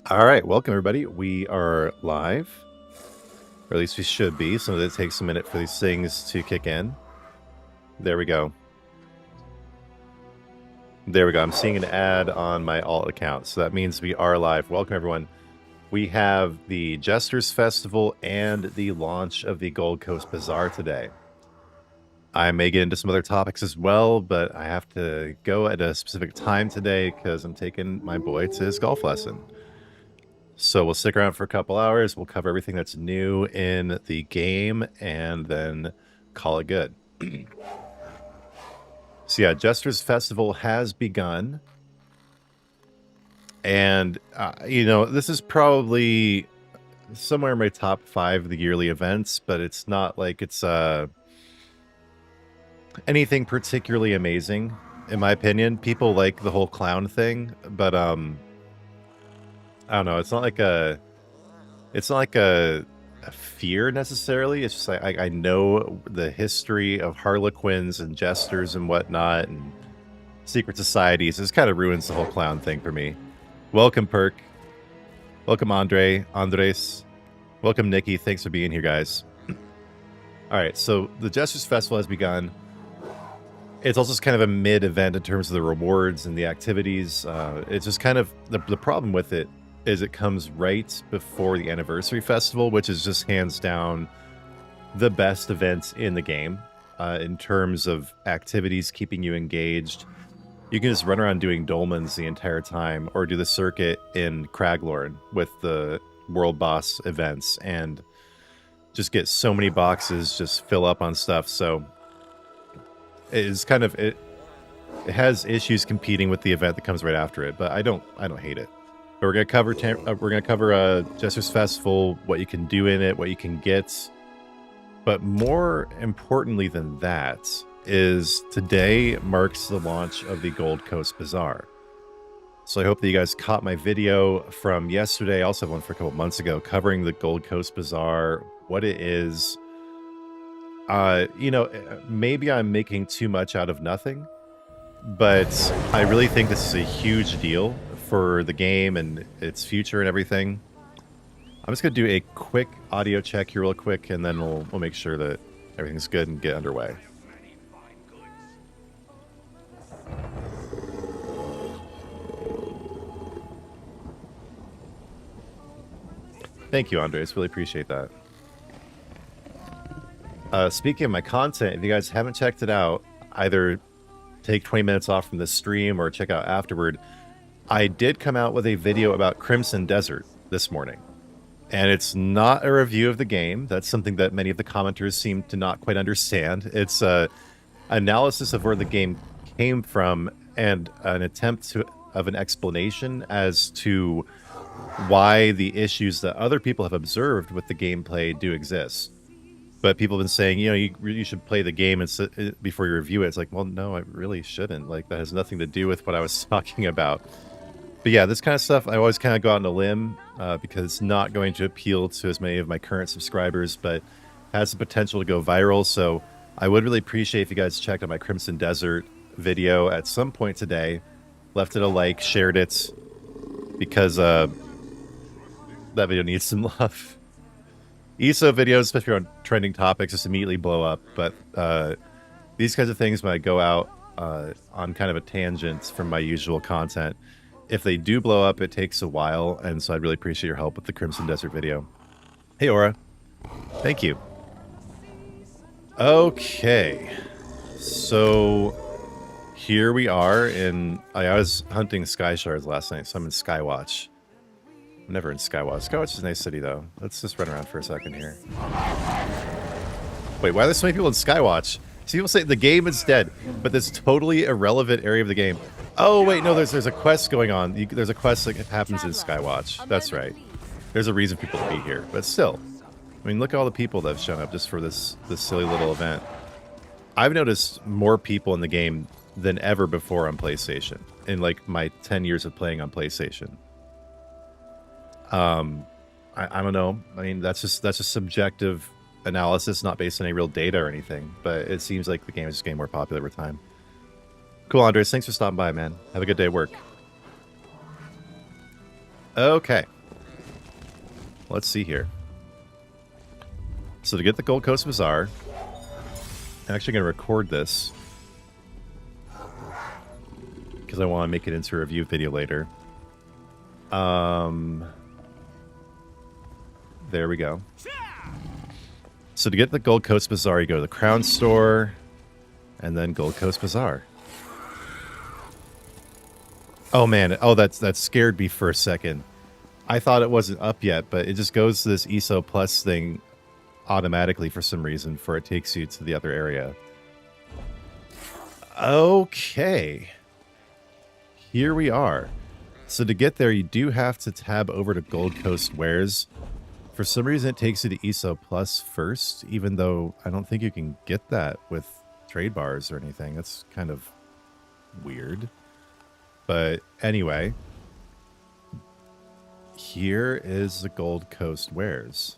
All right, welcome everybody. We are live, or at least we should be. So it takes a minute for these things to kick in. There we go. There we go. I'm seeing an ad on my alt account, so that means we are live. Welcome everyone. We have the Jester's Festival and the launch of the Gold Coast Bazaar today. I may get into some other topics as well, but I have to go at a specific time today because I'm taking my boy to his golf lesson. So we'll stick around for a couple hours. We'll cover everything that's new in the game and then call it good. So yeah, Jester's Festival has begun. And, this is probably somewhere in my top 5 of the yearly events, but it's not like it's anything particularly amazing, in my opinion. People like the whole clown thing, but I don't know. It's not like a fear necessarily. It's just like I know the history of Harlequins and Jesters and whatnot and secret societies. This kind of ruins the whole clown thing for me. Welcome, Perk. Welcome, Andres. Welcome, Nikki. Thanks for being here, guys. All right, so the Jester's Festival has begun. It's also just kind of a mid-event in terms of the rewards and the activities. It's just kind of the problem with it is it comes right before the anniversary festival, which is just hands down the best events in the game in terms of activities keeping you engaged. You can just run around doing dolmens the entire time or do the circuit in Craglorn with the world boss events and just get so many boxes, just fill up on stuff. So it is kind of it has issues competing with the event that comes right after it, but I don't hate it. But we're gonna cover Jester's Festival, what you can do in it, what you can get. But more importantly than that is today marks the launch of the Gold Coast Bazaar. So I hope that you guys caught my video from yesterday. I also have one for a couple months ago covering the Gold Coast Bazaar, what it is. Maybe I'm making too much out of nothing, but I really think this is a huge deal for the game and its future and everything. I'm just going to do a quick audio check here real quick, and then we'll make sure that everything's good and get underway. Thank you, Andres. Really appreciate that. Speaking of my content, if you guys haven't checked it out, either take 20 minutes off from the stream or check out afterward. I did come out with a video about Crimson Desert this morning. And it's not a review of the game. That's something that many of the commenters seem to not quite understand. It's an analysis of where the game came from and an attempt of an explanation as to why the issues that other people have observed with the gameplay do exist. But people have been saying, you should play the game and before you review it. It's like, well, no, I really shouldn't. Like, that has nothing to do with what I was talking about. But yeah, this kind of stuff, I always kind of go out on a limb because it's not going to appeal to as many of my current subscribers, but has the potential to go viral. So I would really appreciate if you guys checked out my Crimson Desert video at some point today, left it a like, shared it, because that video needs some love. ESO videos, especially on trending topics, just immediately blow up. But these kinds of things, when I go out on kind of a tangent from my usual content, if they do blow up, it takes a while. And so I'd really appreciate your help with the Crimson Desert video. Hey, Aura. Thank you. Okay. So here we are in... I was hunting Sky Shards last night, so I'm in Skywatch. I'm never in Skywatch. Skywatch is a nice city, though. Let's just run around for a second here. Wait, why are there so many people in Skywatch? So people say the game is dead, but this totally irrelevant area of the game. Oh, wait, no, there's a quest going on. There's a quest that happens in Skywatch. That's right. There's a reason for people to be here. But still, I mean, look at all the people that have shown up just for this silly little event. I've noticed more people in the game than ever before on PlayStation, in like my 10 years of playing on PlayStation. I don't know. I mean, that's just subjective analysis, not based on any real data or anything. But it seems like the game is just getting more popular over time. Cool, Andres. Thanks for stopping by, man. Have a good day at work. Okay. let's see here. So to get the Gold Coast Bazaar, I'm actually going to record this because I want to make it into a review video later. There we go. So to get the Gold Coast Bazaar, you go to the Crown Store and then Gold Coast Bazaar. Oh man, oh that scared me for a second. I thought it wasn't up yet, but it just goes to this ESO Plus thing automatically for some reason before it takes you to the other area. Okay. Here we are. So to get there, you do have to tab over to Gold Coast Wares. For some reason, it takes you to ESO Plus first, even though I don't think you can get that with trade bars or anything. That's kind of weird. But anyway, here is the Gold Coast Wares.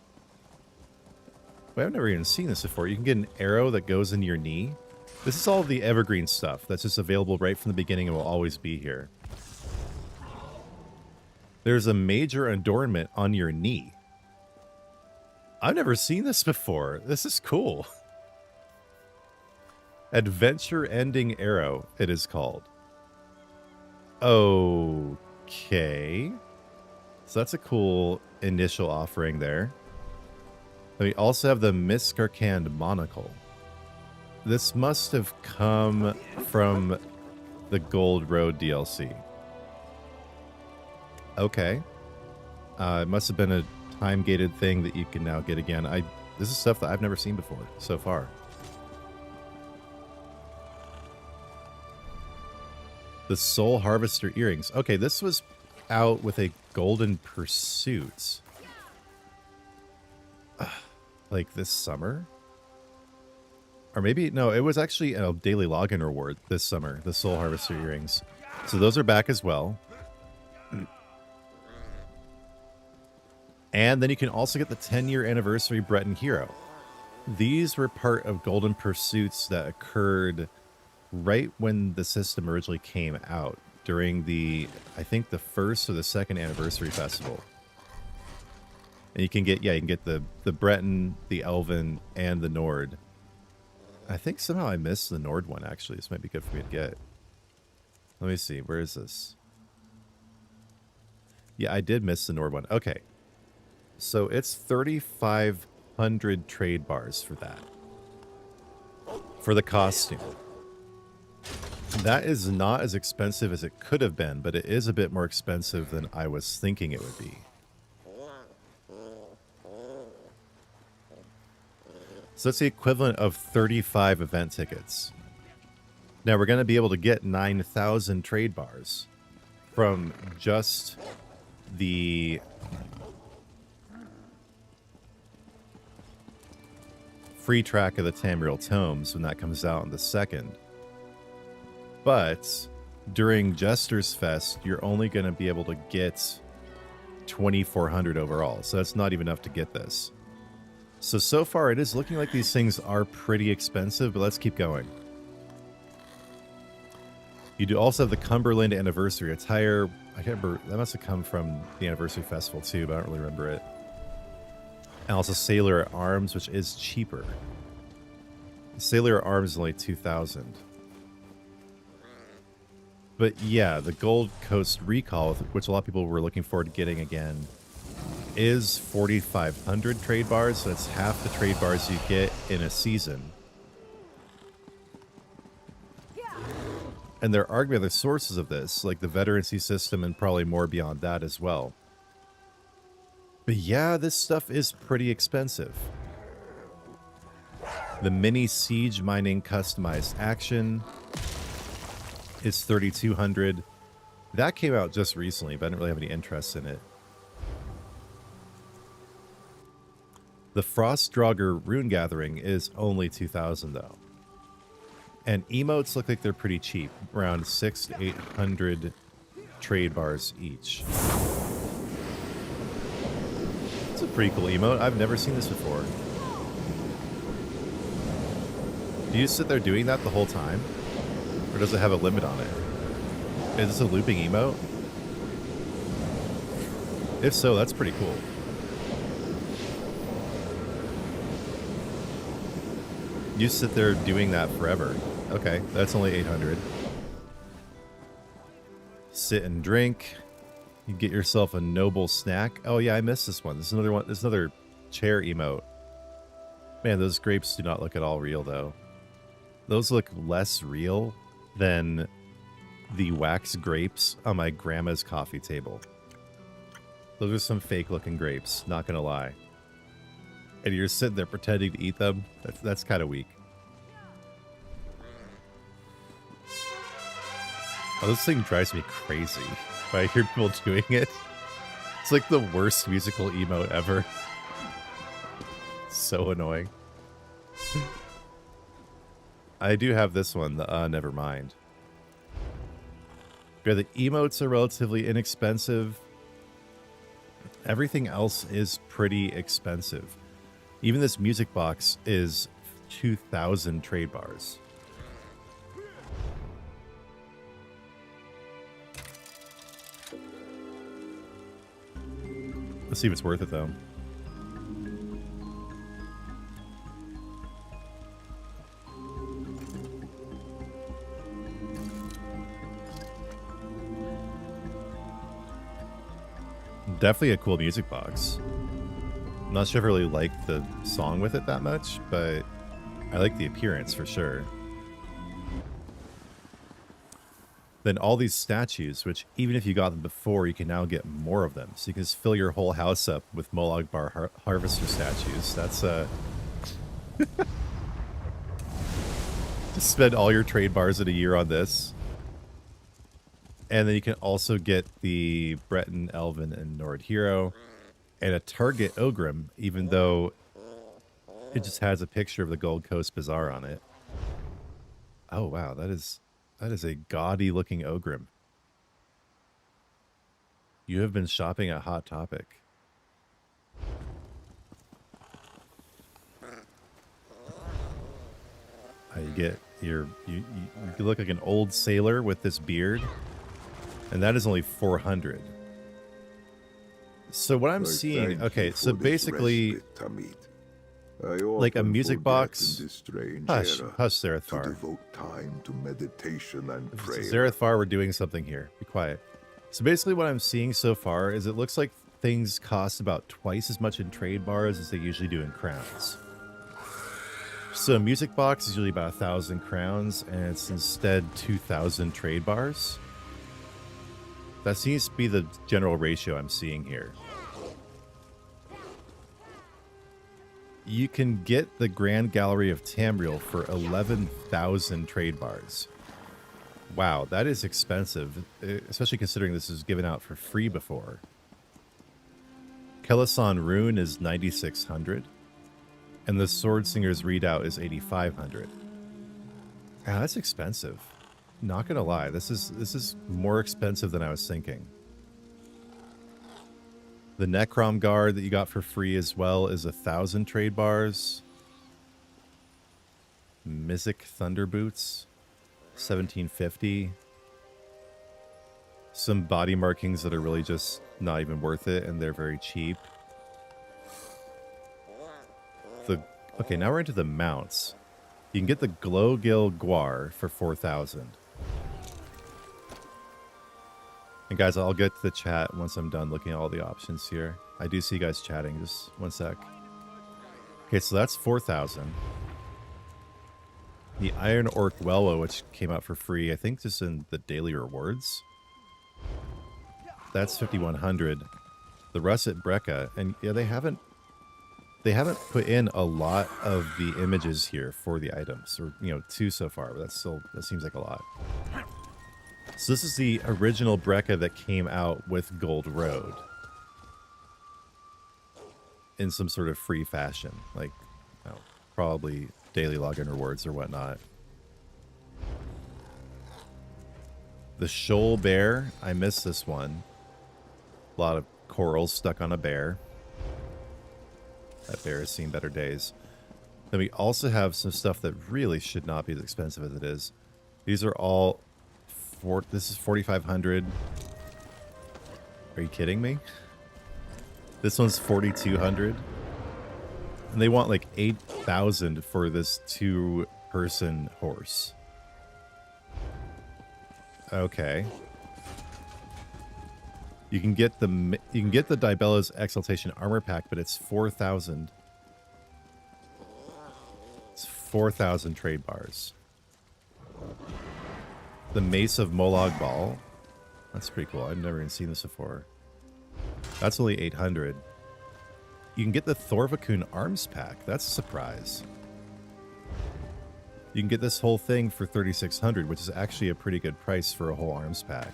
Wait, I've never even seen this before. You can get an arrow that goes in your knee. This is all the evergreen stuff that's just available right from the beginning and will always be here. There's a major adornment on your knee. I've never seen this before. This is cool. Adventure Ending Arrow, it is called. Okay. So that's a cool initial offering there. We also have the Miscarcand Monocle. This must have come from the Gold Road DLC. Okay. It must have been a time-gated thing that you can now get again. This is stuff that I've never seen before so far. The Soul Harvester Earrings. Okay, this was out with a Golden Pursuit. Like this summer? Or maybe, no, it was actually a daily login reward this summer, the Soul Harvester Earrings. So those are back as well. And then you can also get the 10-year anniversary Breton Hero. These were part of Golden Pursuits that occurred right when the system originally came out, during the, I think the first or the second anniversary festival. And you can get, yeah, you can get the Breton, the Elven, and the Nord. I think somehow I missed the Nord one, actually. This might be good for me to get. Let me see. Where is this? Yeah, I did miss the Nord one. Okay. So it's 3,500 trade bars for that. For the costume. That is not as expensive as it could have been, but it is a bit more expensive than I was thinking it would be. So that's the equivalent of 35 event tickets. Now we're going to be able to get 9,000 trade bars from just the free track of the Tamriel Tomes when that comes out on the 2nd. But during Jester's Fest, you're only going to be able to get 2,400 overall. So that's not even enough to get this. So far it is looking like these things are pretty expensive, but let's keep going. You do also have the Cumberland Anniversary Attire. I can't remember, that must have come from the Anniversary Festival too, but I don't really remember it. And also Sailor at Arms, which is cheaper. Sailor at Arms is only 2,000. But yeah, the Gold Coast Recall, which a lot of people were looking forward to getting again, is 4,500 trade bars, so that's half the trade bars you get in a season. And there are going to be other sources of this, like the veterancy system and probably more beyond that as well. But yeah, this stuff is pretty expensive. The Mini Siege Mining Customized Action is 3,200. That came out just recently, but I didn't really have any interest in it. The Frostdraugr Rune Gathering is only 2,000 though. And emotes look like they're pretty cheap, around 600 to 800 trade bars each. It's a pretty cool emote. I've never seen this before. Do you sit there doing that the whole time? Or does it have a limit on it? Is this a looping emote? If so, that's pretty cool. You sit there doing that forever. Okay, that's only 800. Sit and drink. You get yourself a noble snack. Oh yeah, I missed this one. This is another one. This is another chair emote. Man, those grapes do not look at all real though. Those look less real than the wax grapes on my grandma's coffee table. Those are some fake looking grapes, not gonna lie. And you're sitting there pretending to eat them. That's kind of weak. Oh, this thing drives me crazy when I hear people doing it. It's like the worst musical emote ever. So annoying. I do have this one, the never mind. Yeah, the emotes are relatively inexpensive. Everything else is pretty expensive. Even this music box is 2,000 trade bars. Let's see if it's worth it, though. Definitely a cool music box. I'm not sure if I really like the song with it that much, but I like the appearance for sure. Then all these statues, which even if you got them before, you can now get more of them. So you can just fill your whole house up with Molag Bar Harvester statues. That's just spend all your trade bars in a year on this. And then you can also get the Breton, Elven, and Nord hero. And a Target Ogrim, even though it just has a picture of the Gold Coast Bazaar on it. Oh, wow. That is a gaudy looking Ogrim. You have been shopping at Hot Topic. You look like an old sailor with this beard. And that is only 400. So what I'm seeing, okay, so basically, like a music box. Hush, Zarethfar. To devote time to meditation and prayer. Zarethfar, we're doing something here. Be quiet. So basically what I'm seeing so far is it looks like things cost about twice as much in trade bars as they usually do in crowns. So a music box is usually about 1,000 crowns, and it's instead 2,000 trade bars. That seems to be the general ratio I'm seeing here. You can get the Grand Gallery of Tamriel for 11,000 trade bars. Wow, that is expensive, especially considering this is given out for free before. Kelasan Rune is 9,600, and the Sword Singer's Readout is 8,500. Ah, that's expensive. Not gonna lie, this is more expensive than I was thinking. The Necrom Guard that you got for free as well is 1,000 trade bars. Mizik Thunder Boots, 1,750. Some body markings that are really just not even worth it, and they're very cheap. Okay, now we're into the mounts. You can get the Glowgill Guar for 4,000. And guys, I'll get to the chat once I'm done looking at all the options here. I do see you guys chatting. Just one sec. Okay, so that's 4,000. The Iron Orc Welwa, which came out for free, I think just in the daily rewards. That's 5,100. The Russet Brekka, and yeah, they haven't put in a lot of the images here for the items, or 2 so far, but that seems like a lot. So this is the original Brekka that came out with Gold Road in some sort of free fashion, like probably daily login rewards or whatnot. The Shoal Bear, I missed this one. A lot of corals stuck on a bear. That bear has seen better days. Then we also have some stuff that really should not be as expensive as it is. These are all... This is 4,500. Are you kidding me? This one's 4,200. And they want like 8,000 1,000 for this 2-person horse. Okay. You can get the Dibella's Exaltation armor pack, but it's 4,000. It's 4,000 trade bars. The Mace of Molag Bal. That's pretty cool. I've never even seen this before. That's only 800. You can get the Thorvakun arms pack. That's a surprise. You can get this whole thing for 3,600, which is actually a pretty good price for a whole arms pack.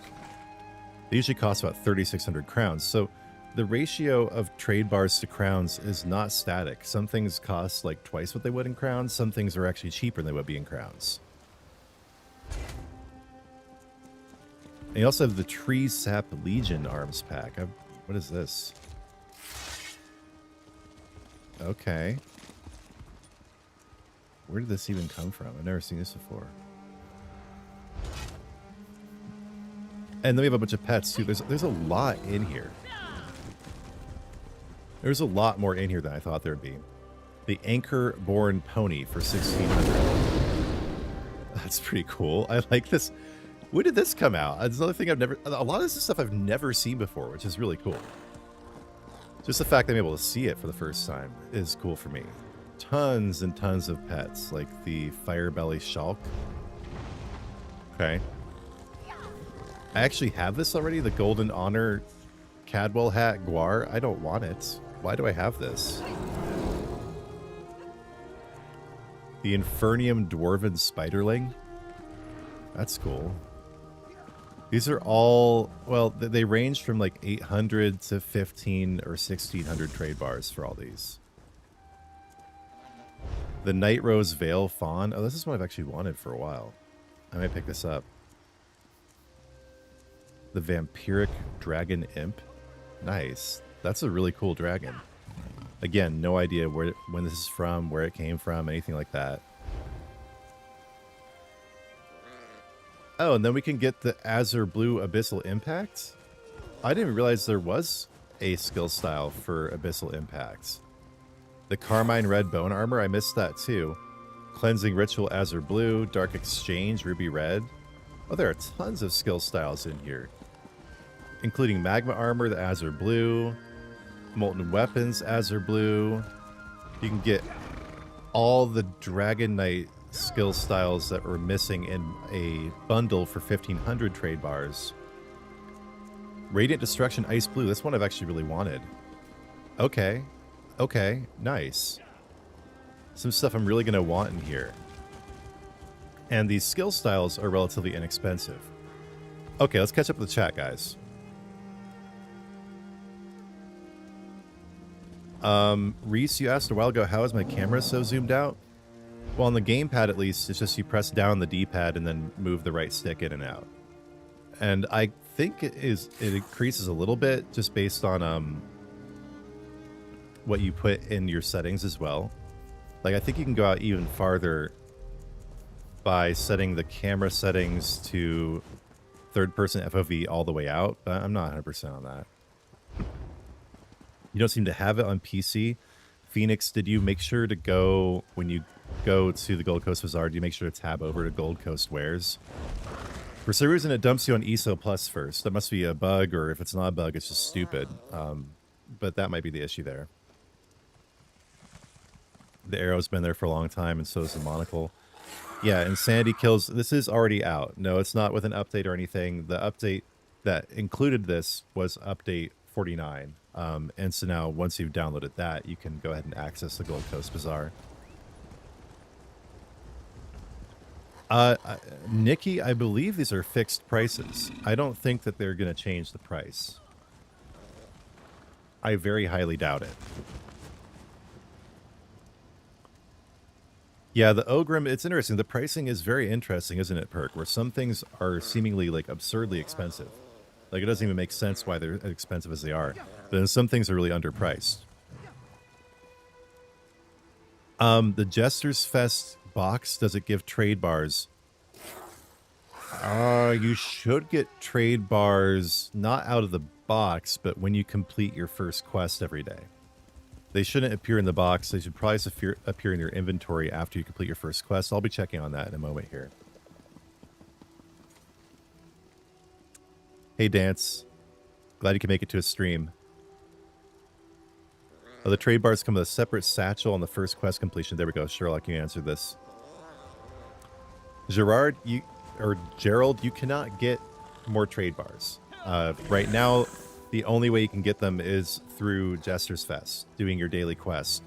They usually cost about 3,600 crowns. So the ratio of trade bars to crowns is not static. Some things cost like twice what they would in crowns. Some things are actually cheaper than they would be in crowns. And you also have the Tree Sap Legion arms pack. What is this? Okay. Where did this even come from? I've never seen this before. And then we have a bunch of pets too. There's a lot in here. There's a lot more in here than I thought there'd be. The Anchor-born Pony for 1,600. That's pretty cool. I like this. When did this come out? It's another thing I've never... A lot of this is stuff I've never seen before, which is really cool. Just the fact that I'm able to see it for the first time is cool for me. Tons and tons of pets, like the Firebelly Shulk. Okay. I actually have this already, the Golden Honor Cadwell Hat Guar. I don't want it. Why do I have this? The Infernium Dwarven Spiderling. That's cool. These are all, well, they range from like 800 to 15 or 1,600 trade bars for all these. The Night Rose Veil Fawn. Oh, this is one I've actually wanted for a while. I might pick this up. The Vampiric Dragon Imp. Nice. That's a really cool dragon. Again, no idea when this is from, where it came from, anything like that. Oh, and then we can get the Azure Blue Abyssal Impact. I didn't realize there was a skill style for Abyssal Impacts. The Carmine Red Bone Armor, I missed that too. Cleansing Ritual Azure Blue, Dark Exchange Ruby Red. Oh, there are tons of skill styles in here. Including Magma Armor, the Azure Blue. Molten Weapons, Azure Blue. You can get all the Dragon Knight skill styles that were missing in a bundle for 1,500 trade bars. Radiant Destruction Ice Blue. This one I've actually really wanted. Okay. Okay. Nice. Some stuff I'm really going to want in here. And these skill styles are relatively inexpensive. Okay, let's catch up with the chat, guys. Reese, you asked a while ago, how is my camera so zoomed out? Well, on the gamepad, at least, it's just you press down the D-pad and then move the right stick in and out. And I think it increases a little bit just based on what you put in your settings as well. Like, I think you can go out even farther by setting the camera settings to third-person FOV all the way out, but I'm not 100% on that. You don't seem to have it on PC. Phoenix, did you make sure to go, when you go to the Gold Coast Bazaar, do you make sure to tab over to Gold Coast Wares? For some reason, it dumps you on ESO Plus first. That must be a bug, or if it's not a bug, it's just stupid. But that might be the issue there. The arrow's been there for a long time, and so is the monocle. Yeah, Insanity Kills, this is already out. No, it's not with an update or anything. The update that included this was update 49. And so now, once you've downloaded that, you can go ahead and access the Gold Coast Bazaar. Nikki, I believe these are fixed prices. I don't think that they're going to change the price. I very highly doubt it. Yeah, the Ogrim, it's interesting. The pricing is very interesting, isn't it, Perk? Where some things are seemingly, like, absurdly expensive. Like, it doesn't even make sense why they're as expensive as they are. But then some things are really underpriced. The Jester's Fest box, does it give trade bars? You should get trade bars, not out of the box, but when you complete your first quest every day. They shouldn't appear in the box. They should probably appear in your inventory after you complete your first quest. I'll be checking on that in a moment here. Hey, Dance. Glad you can make it to a stream. Oh, the trade bars come with a separate satchel on the first quest completion. There we go. Sherlock, you answered this. Gerald, you cannot get more trade bars. Right now, the only way you can get them is through Jester's Fest, doing your daily quest.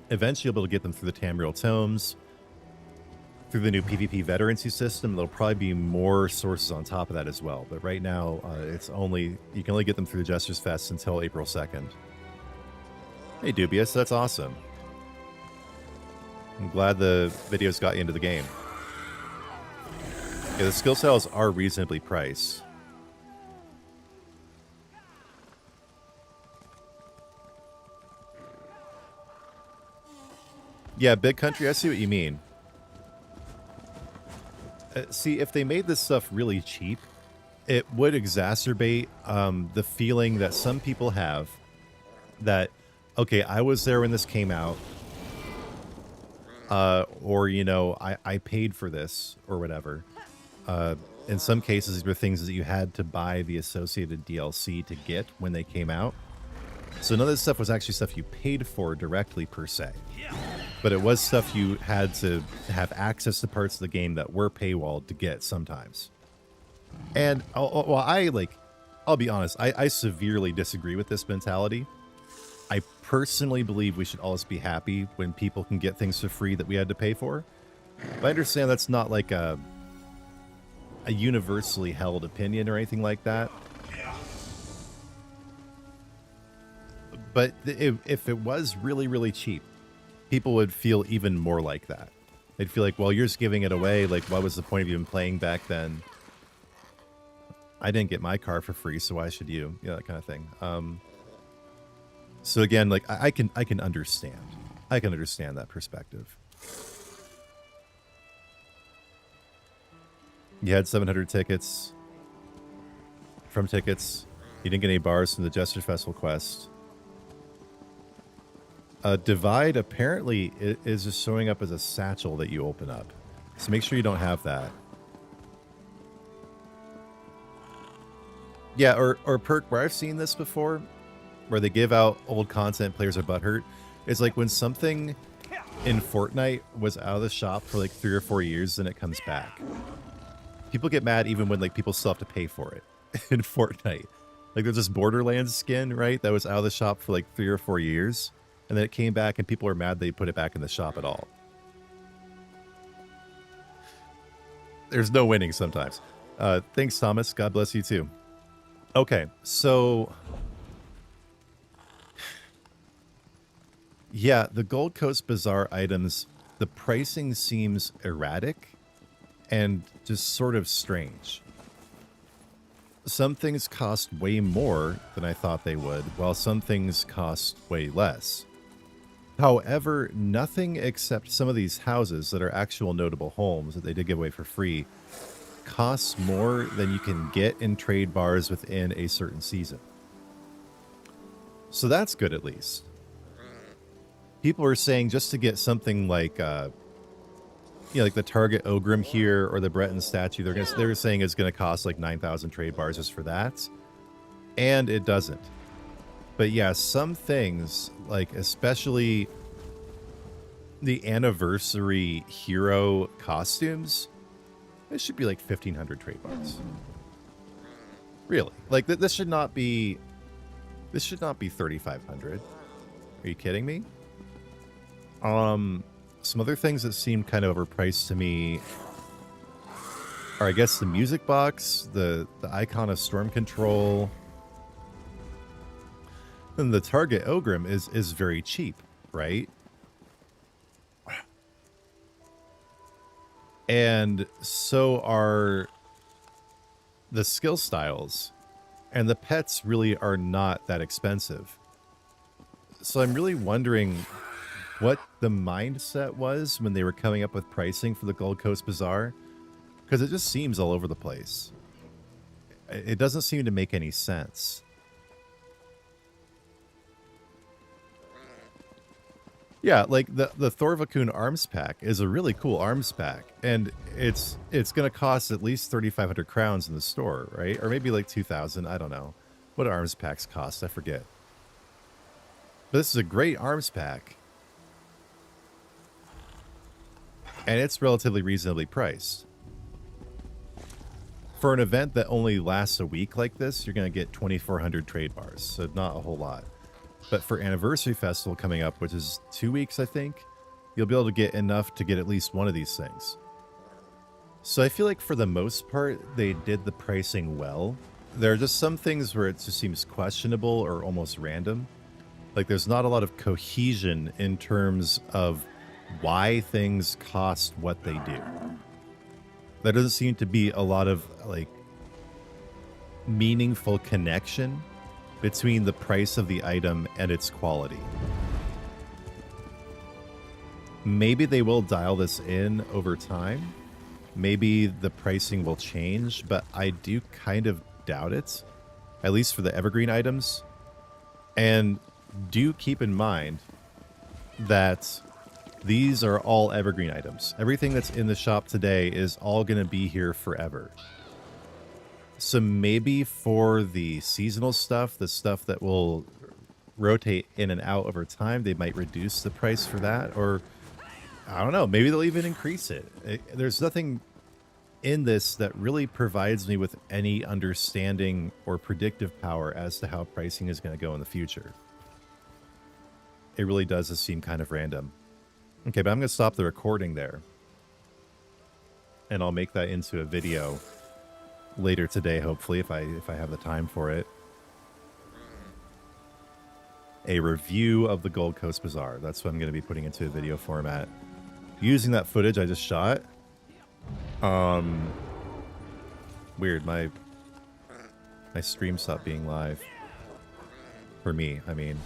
Eventually, you'll be able to get them through the Tamriel Tomes, through the new PvP Veterancy system. There'll probably be more sources on top of that as well. But right now, you can only get them through the Jester's Fest until April 2nd. Hey, Dubious, that's awesome. I'm glad the videos got you into the game. Yeah, the skill cells are reasonably priced. Yeah, Big Country, I see what you mean. See, if they made this stuff really cheap, it would exacerbate the feeling that some people have that, okay, I was there when this came out, or, you know, I paid for this, or whatever. In some cases, these were things that you had to buy the associated DLC to get when they came out. So none of this stuff was actually stuff you paid for directly, per se. But it was stuff you had to have access to parts of the game that were paywalled to get sometimes. And I'll be honest, I severely disagree with this mentality. I personally believe we should always be happy when people can get things for free that we had to pay for. But I understand that's not like a universally held opinion or anything like that. But if it was really, really cheap, people would feel even more like that. They'd feel like, well, you're just giving it away. Like, what was the point of even playing back then? I didn't get my car for free, so why should you? Yeah, that kind of thing. So again, like, I can understand. I can understand that perspective. You had 700 tickets from tickets. You didn't get any bars from the Jester Festival quest. Divide apparently is just showing up as a satchel that you open up. So make sure you don't have that. Yeah, or Perk, where I've seen this before, where they give out old content, players are butthurt, is like when something in Fortnite was out of the shop for like 3 or 4 years, then it comes back. People get mad even when like people still have to pay for it in Fortnite. Like there's this Borderlands skin, right, that was out of the shop for like 3 or 4 years. And then it came back, and people are mad they put it back in the shop at all. There's no winning sometimes. Thanks, Thomas. God bless you, too. Okay, so... yeah, the Gold Coast Bazaar items, the pricing seems erratic and just sort of strange. Some things cost way more than I thought they would, while some things cost way less. However, nothing except some of these houses that are actual notable homes that they did give away for free costs more than you can get in trade bars within a certain season. So that's good, at least. People are saying just to get something like, like the Target Ogrim here or the Breton statue, they're saying it's going to cost like 9,000 trade bars just for that. And it doesn't. But yeah, some things, like especially the anniversary hero costumes, it should be like 1,500 trade bars. Really? Like this should not be 3,500. Are you kidding me? Some other things that seem kind of overpriced to me are, I guess, the music box, the icon of storm control. And the Target Ogrim is very cheap, right? And so are the skill styles. And the pets really are not that expensive. So I'm really wondering what the mindset was when they were coming up with pricing for the Gold Coast Bazaar. Because it just seems all over the place. It doesn't seem to make any sense. Yeah, like the Thorvakun arms pack is a really cool arms pack, and it's gonna cost at least 3,500 crowns in the store, right? Or maybe like 2,000. I don't know what arms packs cost. I forget. But this is a great arms pack, and it's relatively reasonably priced. For an event that only lasts a week like this, you're gonna get 2,400 trade bars, so not a whole lot. But for Anniversary Festival coming up, which is 2 weeks, I think, you'll be able to get enough to get at least one of these things. So I feel like for the most part, they did the pricing well. There are just some things where it just seems questionable or almost random. Like there's not a lot of cohesion in terms of why things cost what they do. There doesn't seem to be a lot of like meaningful connection between the price of the item and its quality. Maybe they will dial this in over time. Maybe the pricing will change, but I do kind of doubt it, at least for the evergreen items. And do keep in mind that these are all evergreen items. Everything that's in the shop today is all going to be here forever. So maybe for the seasonal stuff, the stuff that will rotate in and out over time, they might reduce the price for that. Or, I don't know, maybe they'll even increase it. There's nothing in this that really provides me with any understanding or predictive power as to how pricing is going to go in the future. It really does just seem kind of random. Okay, but I'm going to stop the recording there. And I'll make that into a video later today, hopefully, if I have the time for it. A review of the Gold Coast Bazaar. That's what I'm going to be putting into a video format. Using that footage I just shot. Weird, my stream stopped being live. For me, I mean.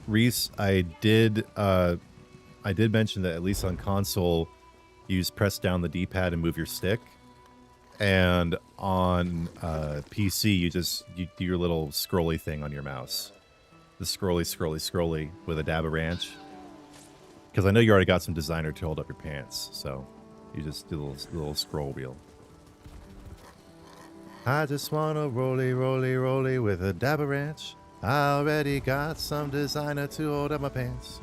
Reese, I did mention that at least on console, you just press down the D-pad and move your stick, and on PC, you do your little scrolly thing on your mouse, the scrolly with a dab of ranch. Because I know you already got some designer to hold up your pants, so you just do the little scroll wheel. I just wanna rolly with a dab of ranch. I already got some designer to hold up my pants.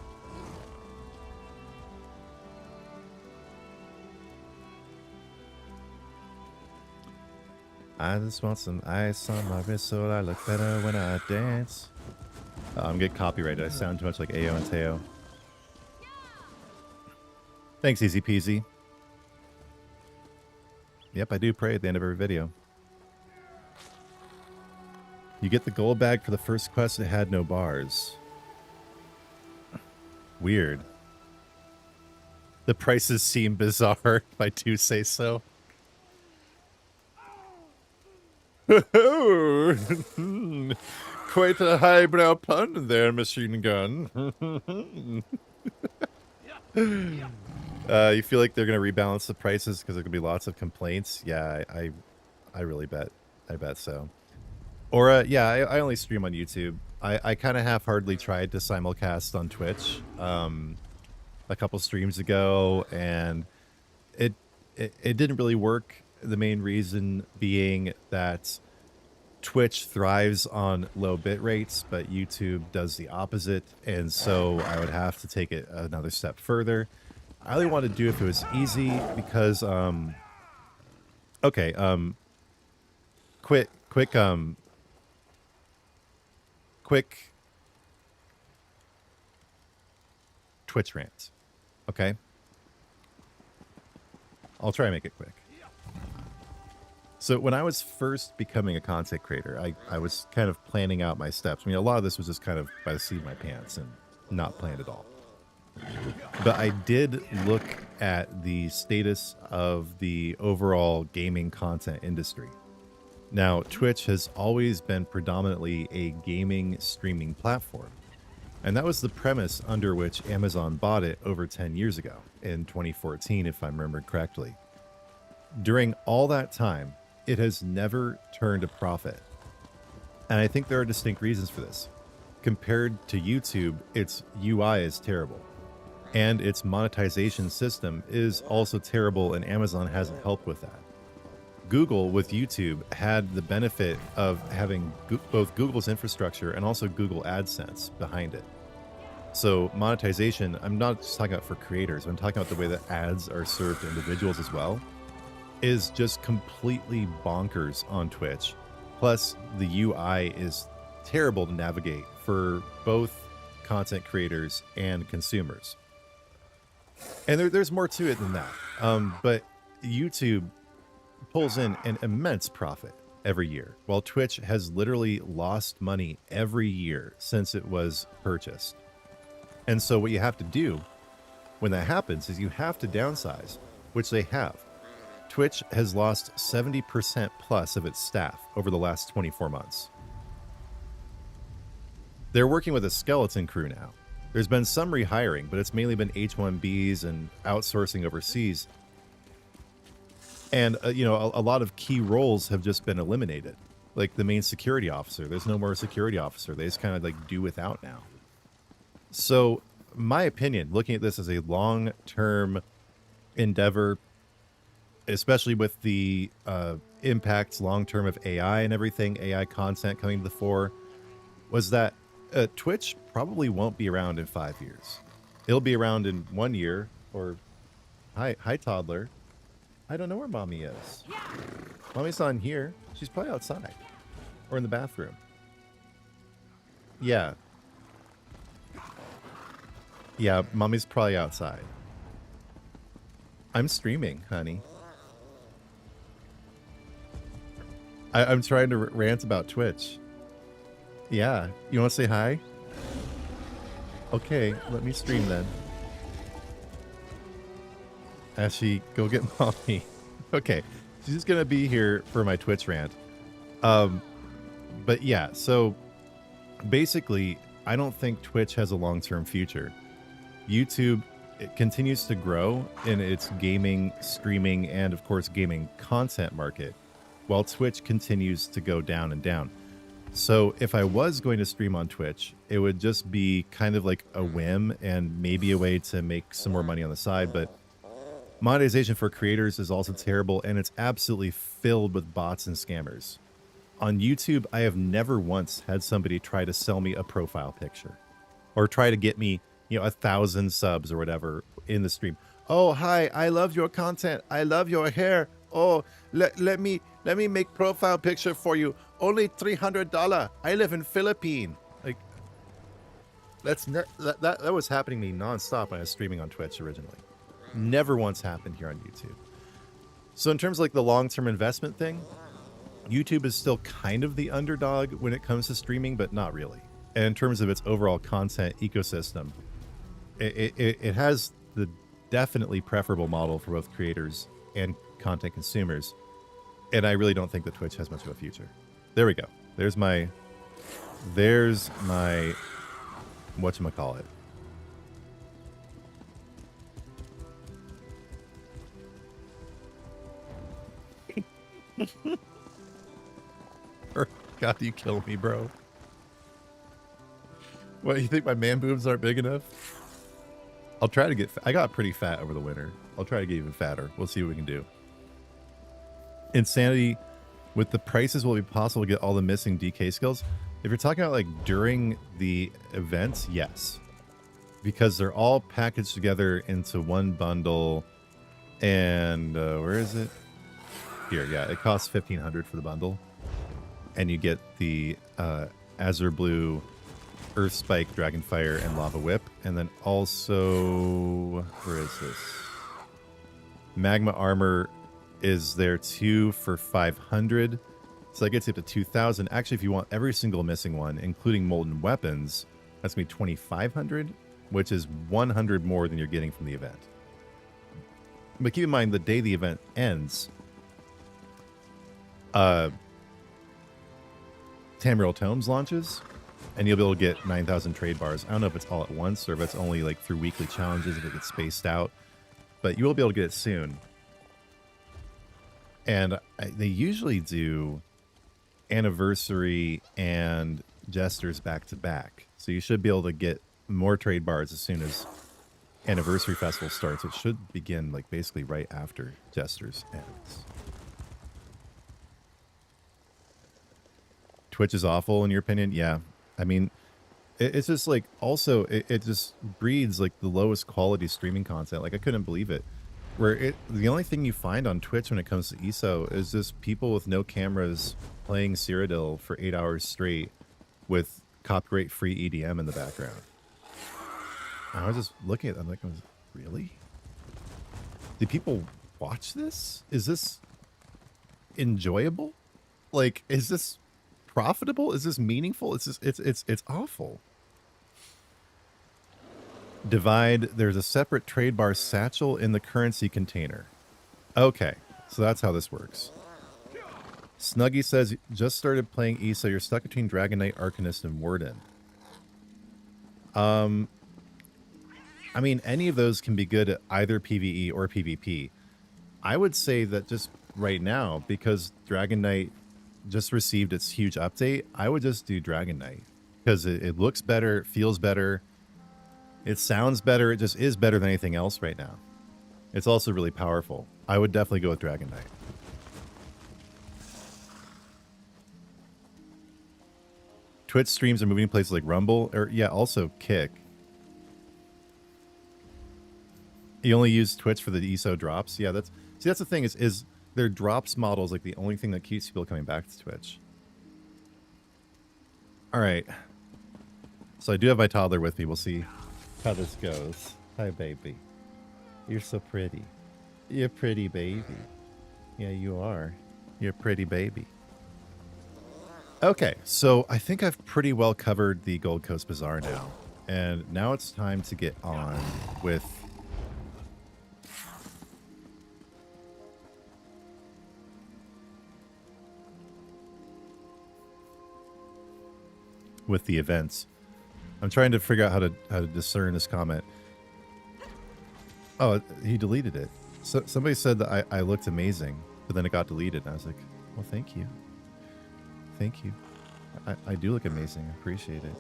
I just want some ice on my wrist so I look better when I dance. I'm getting copyrighted. I sound too much like Ayo and Teo. Thanks, Easy Peasy. Yep, I do pray at the end of every video. You get the gold bag for the first quest that had no bars. Weird. The prices seem bizarre, if I do say so. Quite a highbrow pun there, machine gun. You feel like they're going to rebalance the prices because there could be lots of complaints? Yeah, I really bet. I bet so. Or, yeah, I only stream on YouTube. I kind of half-heartedly tried to simulcast on Twitch a couple streams ago, and it didn't really work. The main reason being that Twitch thrives on low bit rates, but YouTube does the opposite, and so I would have to take it another step further. I only wanted to do it if it was easy because, okay, quick Twitch rant, okay? I'll try and make it quick. So when I was first becoming a content creator, I was kind of planning out my steps. I mean, a lot of this was just kind of by the seat of my pants and not planned at all. But I did look at the status of the overall gaming content industry. Now, Twitch has always been predominantly a gaming streaming platform. And that was the premise under which Amazon bought it over 10 years ago, in 2014, if I remember correctly. During all that time, it has never turned a profit. And I think there are distinct reasons for this. Compared to YouTube, its UI is terrible. And its monetization system is also terrible, and Amazon hasn't helped with that. Google with YouTube had the benefit of having both Google's infrastructure and also Google AdSense behind it. So monetization, I'm not just talking about for creators, I'm talking about the way that ads are served to individuals as well, is just completely bonkers on Twitch. Plus, the UI is terrible to navigate for both content creators and consumers. And there's more to it than that. But YouTube pulls in an immense profit every year, while Twitch has literally lost money every year since it was purchased. And so what you have to do when that happens is you have to downsize, which they have. Twitch has lost 70% plus of its staff over the last 24 months. They're working with a skeleton crew now. There's been some rehiring, but it's mainly been H-1Bs and outsourcing overseas. And, a lot of key roles have just been eliminated. Like the main security officer. There's no more security officer. They just kind of like do without now. So, my opinion, looking at this as a long-term endeavor, especially with the impacts long-term of AI and everything, AI content coming to the fore, was that Twitch probably won't be around in 5 years. It'll be around in 1 year, or... Hi, toddler. I don't know where mommy is. Mommy's not in here. She's probably outside. Or in the bathroom. Yeah. Yeah, mommy's probably outside. I'm streaming, honey. I'm trying to rant about Twitch. Yeah, you want to say hi? Okay, let me stream then. Ashley, go get mommy. Okay, she's just gonna be here for my Twitch rant. But yeah, so basically, I don't think Twitch has a long-term future. YouTube, it continues to grow in its gaming, streaming, and of course gaming content market, while Twitch continues to go down and down. So if I was going to stream on Twitch, it would just be kind of like a whim and maybe a way to make some more money on the side. But monetization for creators is also terrible, and it's absolutely filled with bots and scammers. On YouTube, I have never once had somebody try to sell me a profile picture or try to get me, 1,000 subs or whatever in the stream. Oh, hi, I love your content. I love your hair. Oh, let me make profile picture for you. Only $300. I live in Philippines. Like, that was happening to me nonstop when I was streaming on Twitch originally. Never once happened here on YouTube. So in terms of like the long-term investment thing, YouTube is still kind of the underdog when it comes to streaming, but not really. And in terms of its overall content ecosystem, it has the definitely preferable model for both creators and content consumers. And I really don't think that Twitch has much of a future. There we go. There's my whatchamacallit. God, you kill me, bro. What, you think my man boobs aren't big enough? I'll try to get... I got pretty fat over the winter. I'll try to get even fatter. We'll see what we can do. Insanity. With the prices, will it be possible to get all the missing DK skills? If you're talking about like during the events, yes. Because they're all packaged together into one bundle. And where is it? Here, yeah. It costs $1,500 for the bundle. And you get the Azure Blue, Earth Spike, Dragonfire, and Lava Whip. And then also, where is this? Magma Armor is there too for 500. So that gets you up to 2,000. Actually, if you want every single missing one, including Molten Weapons, that's going to be 2,500, which is 100 more than you're getting from the event. But keep in mind, the day the event ends, Tamriel Tomes launches, and you'll be able to get 9,000 trade bars. I don't know if it's all at once or if it's only like through weekly challenges, if it gets spaced out, but you will be able to get it soon. And they usually do Anniversary and Jesters back to back. So you should be able to get more trade bars as soon as Anniversary Festival starts, which should begin like basically right after Jesters ends. Twitch is awful in your opinion? Yeah. I mean, it's just like also it just breeds like the lowest quality streaming content. Like I couldn't believe it. Where the only thing you find on Twitch when it comes to ESO is just people with no cameras playing Cyrodiil for 8 hours straight with copyright-free EDM in the background. And I was just looking at them like, really? Do people watch this? Is this enjoyable? Like, is this profitable? Is this meaningful? It's just it's awful. Divide, there's a separate trade bar satchel in the currency container. Okay, so that's how this works. Snuggy says, just started playing ESO. You're stuck between Dragon Knight, Arcanist, and Warden. I mean, any of those can be good at either PvE or PvP. I would say that just right now, because Dragon Knight just received its huge update, I would just do Dragon Knight. Because it looks better, it feels better. It sounds better. It just is better than anything else right now. It's also really powerful. I would definitely go with Dragon Knight. Twitch streams are moving to places like Rumble, or yeah, also Kick. You only use Twitch for the ESO drops. Yeah, that's the thing is their drops model is like the only thing that keeps people coming back to Twitch. All right. So I do have my toddler with me. We'll see how this goes. Hi, baby. You're so pretty. You're a pretty baby. Yeah, you are. You're a pretty baby. Okay, so I think I've pretty well covered the Gold Coast Bazaar now. And now it's time to get on with the events. I'm trying to figure out how to discern this comment. Oh, he deleted it. So somebody said that I looked amazing, but then it got deleted. And I was like, well, thank you. Thank you. I do look amazing. I appreciate it.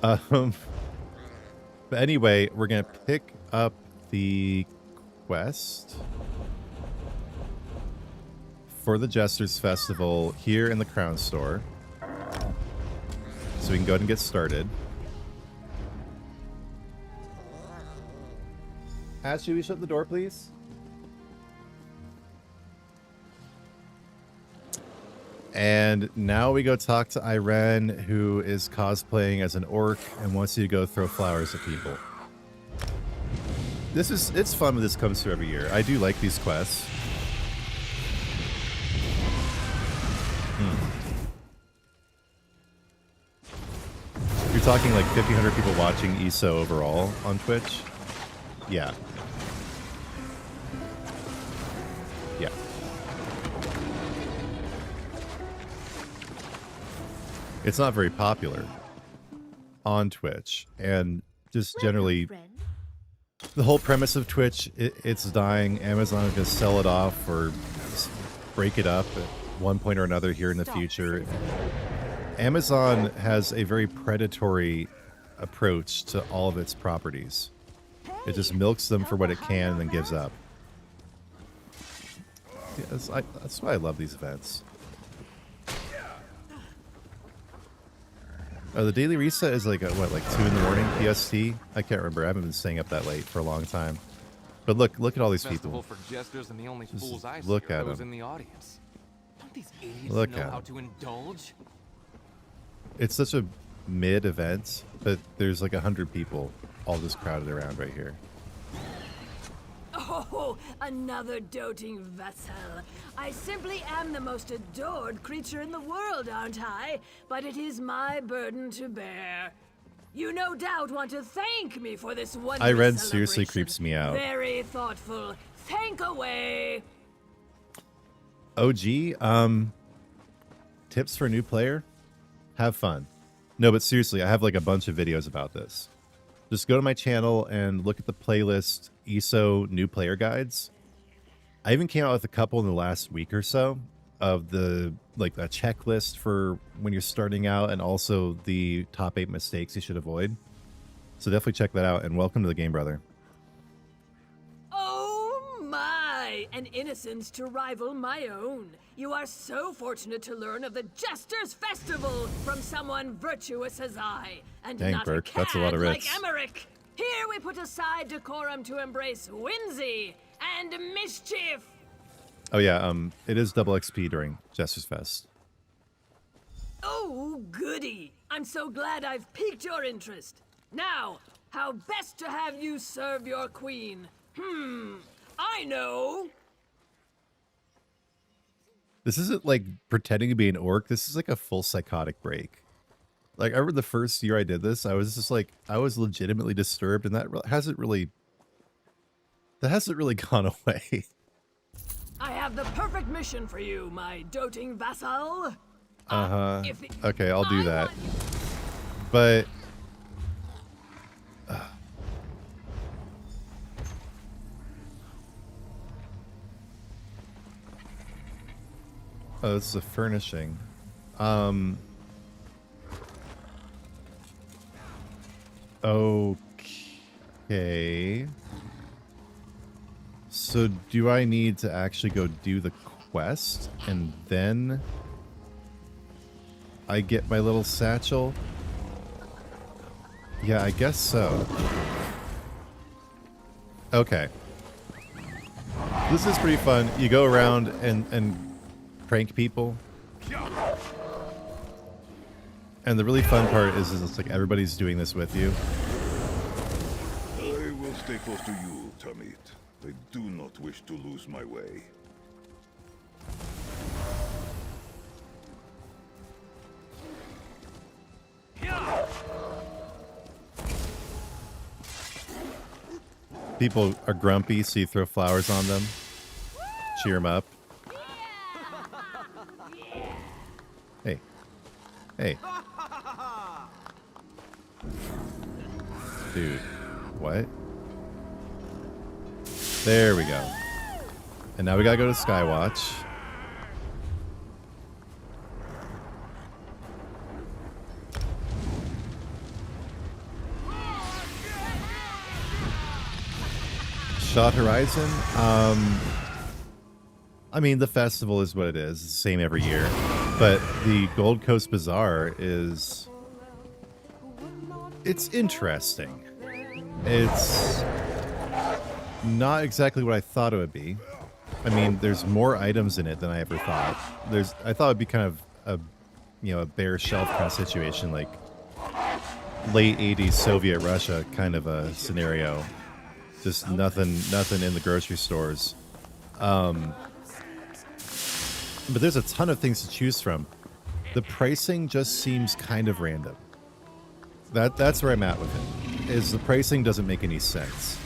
But anyway, we're going to pick up the quest for the Jesters Festival here in the Crown Store. So we can go ahead and get started. Ash, should we shut the door, please? And now we go talk to Irene, who is cosplaying as an orc and wants you to go throw flowers at people. It's fun when this comes through every year. I do like these quests. You're talking like 1,500 people watching ESO overall on Twitch? Yeah. Yeah. It's not very popular on Twitch, and just generally the whole premise of Twitch, it's dying. Amazon is going to sell it off or break it up at one point or another here in the future. Amazon has a very predatory approach to all of its properties. It just milks them for what it can and then gives up. Yeah, that's why I love these events. The daily reset is like, what, like 2 in the morning PST? I can't remember. I haven't been staying up that late for a long time. But look at all these people. For jesters and the only fools I Just look see are at those them. in the audience. Don't these idiots Look know at how them. to indulge? It's such a mid event, but there's like 100 people all just crowded around right here. Oh, another doting vessel. I simply am the most adored creature in the world, aren't I? But it is my burden to bear. You no doubt want to thank me for this wonderful Irene seriously celebration. creeps me out. Very thoughtful. Thank away. OG, tips for a new player? Have fun. No, but seriously, I have like a bunch of videos about this. Just go to my channel and look at the playlist ESO new player guides. I even came out with a couple in the last week or so. of the like a checklist for when you're starting out, and also the top 8 mistakes you should avoid. So definitely check that out. And welcome to the game, brother. Oh my! An innocence to rival my own. You are so fortunate to learn of the Jester's Festival from someone virtuous as I, and Dang, not Burke, a that's a lot of cad like writs. Emmerich. Here we put aside decorum to embrace whimsy and mischief. Oh yeah, it is double XP during Jester's Fest. Oh, goody! I'm so glad I've piqued your interest. Now, how best to have you serve your queen? I know! This isn't like pretending to be an orc. This is like a full psychotic break. Like, I remember the first year I did this, I was just like, I was legitimately disturbed, and that hasn't really gone away. I have the perfect mission for you, my doting vassal. Okay, I'll do that. But oh, this is a furnishing. Okay. So do I need to actually go do the quest and then I get my little satchel? Yeah, I guess so. Okay. This is pretty fun. You go around and prank people. And the really fun part is it's like everybody's doing this with you. I will stay close to you, Termit. I do not wish to lose my way. People are grumpy, so you throw flowers on them. Cheer them up. Hey. Hey. Dude. What? There we go. And now we gotta go to Skywatch. Shot Horizon. I mean, the festival is what it is. It's the same every year. But the Gold Coast Bazaar is... It's interesting. It's not exactly what I thought it would be. I mean, there's more items in it than I ever thought. I thought it'd be kind of a, a bare shelf kind of situation, like late 80s Soviet Russia kind of a scenario. Just nothing in the grocery stores. But there's a ton of things to choose from. The pricing just seems kind of random. That's where I'm at with it. Is the pricing doesn't make any sense.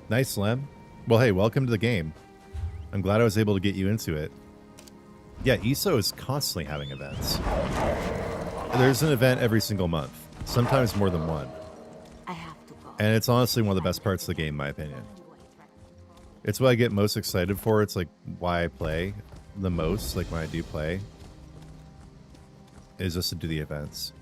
Nice, Lem. Well, hey, welcome to the game. I'm glad I was able to get you into it. Yeah, ESO is constantly having events. There's an event every single month, sometimes more than one. I have to go. And it's honestly one of the best parts of the game, in my opinion. It's what I get most excited for. It's like why I play the most, like when I do play, is just to do the events.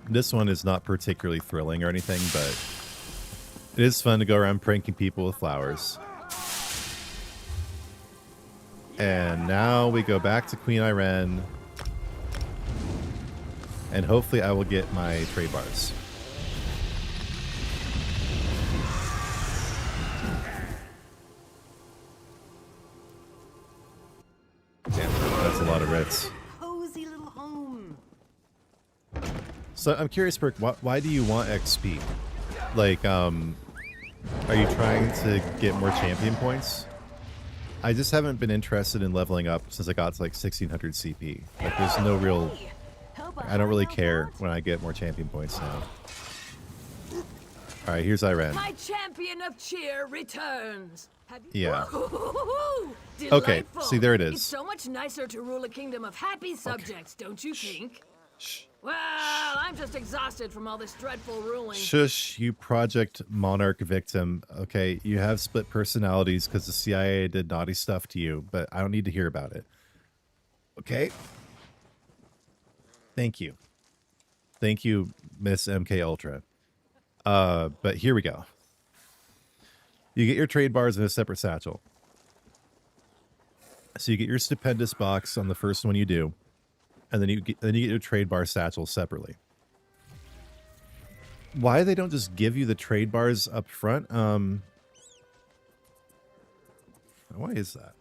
This one is not particularly thrilling or anything, but it is fun to go around pranking people with flowers. And now we go back to Queen Irene. And hopefully I will get my trade bars. Damn, that's a lot of writs. Cozy little home. So I'm curious, Burke, why do you want XP? Like, are you trying to get more champion points? I just haven't been interested in leveling up since I got to like 1600 CP. Like, there's no real... I don't really care when I get more champion points now. All right, here's Iran. My champion of cheer returns. Have you? Yeah. Delightful. Okay, see, there it is. It's so much nicer to rule a kingdom of happy subjects, don't you think? Shh. Well, I'm just exhausted from all this dreadful ruling. Shush, you Project Monarch victim. Okay, you have split personalities because the CIA did naughty stuff to you, but I don't need to hear about it. Okay? Thank you. Thank you, Miss MK Ultra. But here we go. You get your trade bars in a separate satchel. So you get your stupendous box on the first one you do, and then you get your trade bar satchel separately. Why they don't just give you the trade bars up front? Why is that?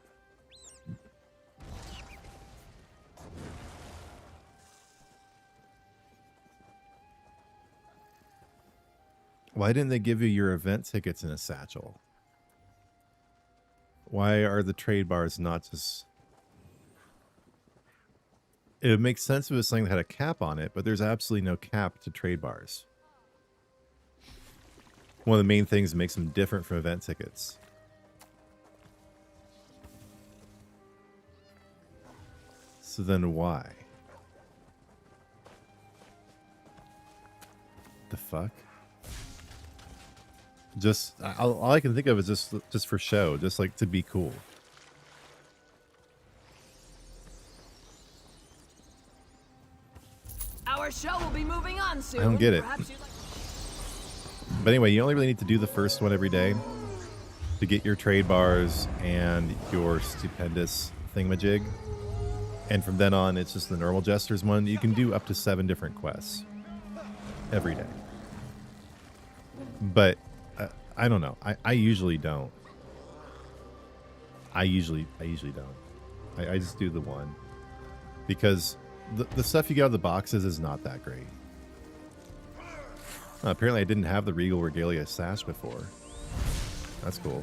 Why didn't they give you your event tickets in a satchel? Why are the trade bars not just... It would make sense if it was something that had a cap on it, but there's absolutely no cap to trade bars. One of the main things that makes them different from event tickets. So then why? The fuck? Just all I can think of is just for show, just like to be cool. Our show will be moving on soon. I don't get it. Perhaps you'd like... But anyway, you only really need to do the first one every day to get your trade bars and your stupendous thingamajig. And from then on, it's just the normal Jester's one. You can do up to 7 different quests every day. But I don't know. I usually don't. I usually don't. I just do the one. Because the stuff you get out of the boxes is not that great. Apparently I didn't have the Regal Regalia sash before. That's cool.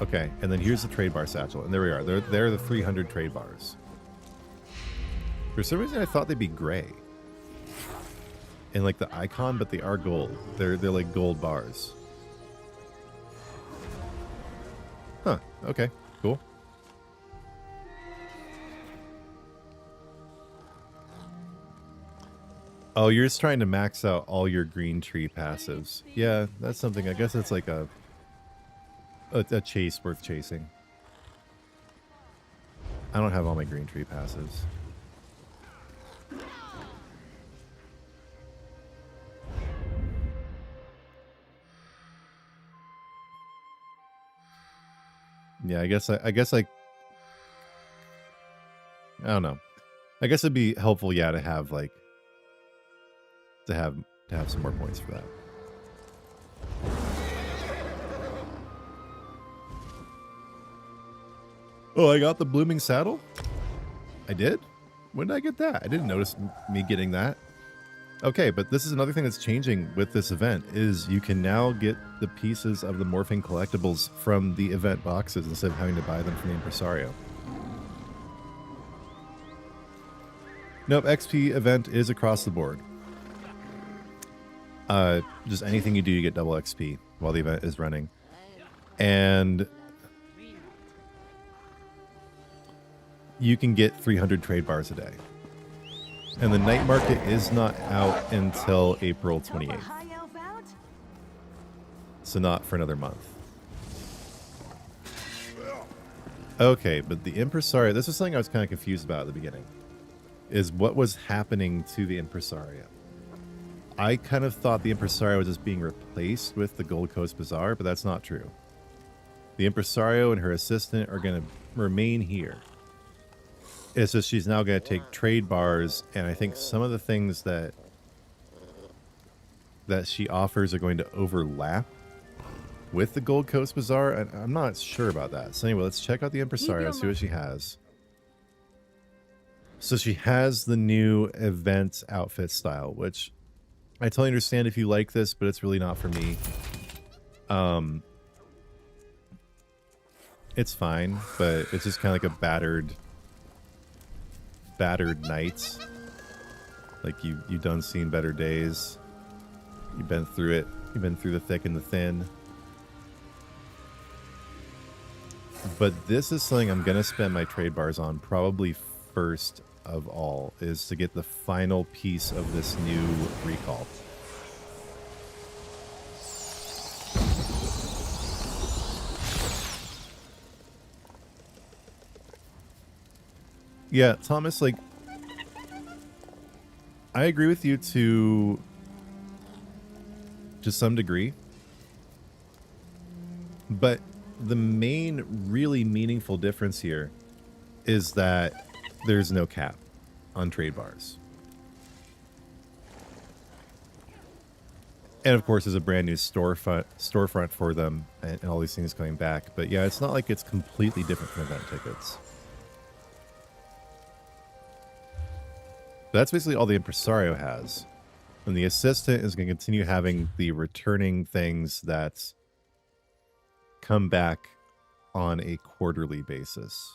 Okay, and then here's the trade bar satchel. And there we are. They're the 300 trade bars. For some reason I thought they'd be gray. And like the icon, but they are gold. They're like gold bars. Huh, okay, cool. Oh, you're just trying to max out all your green tree passives. Yeah, that's something. I guess it's like a chase worth chasing. I don't have all my green tree passives. Yeah, I guess I don't know. I guess it'd be helpful, yeah, to have like to have some more points for that. Oh, I got the blooming saddle? I did? When did I get that? I didn't notice me getting that. Okay, but this is another thing that's changing with this event is you can now get the pieces of the morphing collectibles from the event boxes instead of having to buy them from the Impresario. Nope, XP event is across the board. Just anything you do, you get double XP while the event is running. And you can get 300 trade bars a day. And the night market is not out until April 28th. So not for another month. Okay, but the Impresario, this was something I was kind of confused about at the beginning, is what was happening to the Impresario. I kind of thought the Impresario was just being replaced with the Gold Coast Bazaar, but that's not true. The Impresario and her assistant are going to remain here. It's just she's now going to take trade bars, and I think some of the things that she offers are going to overlap with the Gold Coast Bazaar, and I'm not sure about that. So anyway, let's check out the Impresario, see what she has. So she has the new event outfit style, which I totally understand if you like this, but it's really not for me. It's fine, but it's just kind of like a battered knights. Like you done seen better days. You've been through it. You've been through the thick and the thin. But this is something I'm going to spend my trade bars on probably first of all, is to get the final piece of this new recall. Yeah, Thomas, like, I agree with you to some degree. But the main really meaningful difference here is that there's no cap on trade bars. And of course, there's a brand new storefront for them and all these things coming back. But yeah, it's not like it's completely different from event tickets. That's basically all the Impresario has. And the assistant is going to continue having the returning things that come back on a quarterly basis.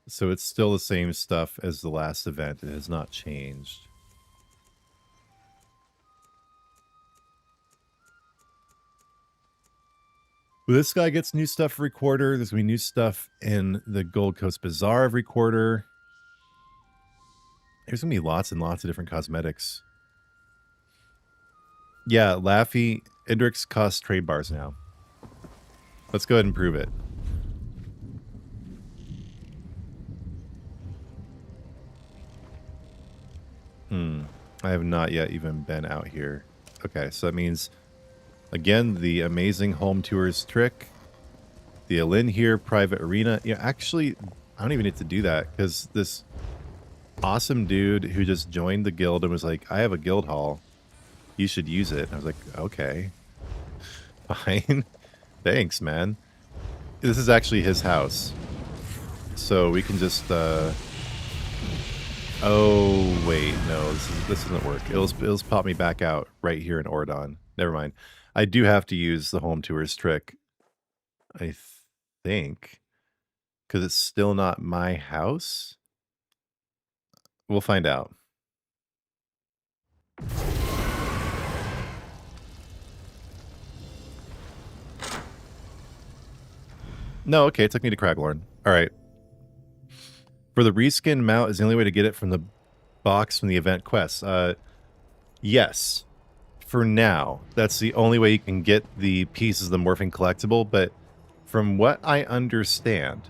So it's still the same stuff as the last event. It has not changed. This guy gets new stuff every quarter. There's going to be new stuff in the Gold Coast Bazaar every quarter. There's going to be lots and lots of different cosmetics. Yeah, Laffy, Indrik's cost trade bars now. Let's go ahead and prove it. I have not yet even been out here. Okay, so that means, again, the amazing home tours trick. The Alin here, private arena. Yeah, actually, I don't even need to do that because this awesome dude who just joined the guild and was like, I have a guild hall. You should use it. And I was like, okay. Fine. Thanks, man. This is actually his house. So we can just... Oh, wait. No, this doesn't work. It'll pop me back out right here in Ordon. Never mind. I do have to use the home tours trick. I think. Because it's still not my house. We'll find out. No, okay, it took me to Craglorn. Alright. For the reskin mount is the only way to get it from the box from the event quest. Yes. For now. That's the only way you can get the pieces of the morphing collectible, but from what I understand,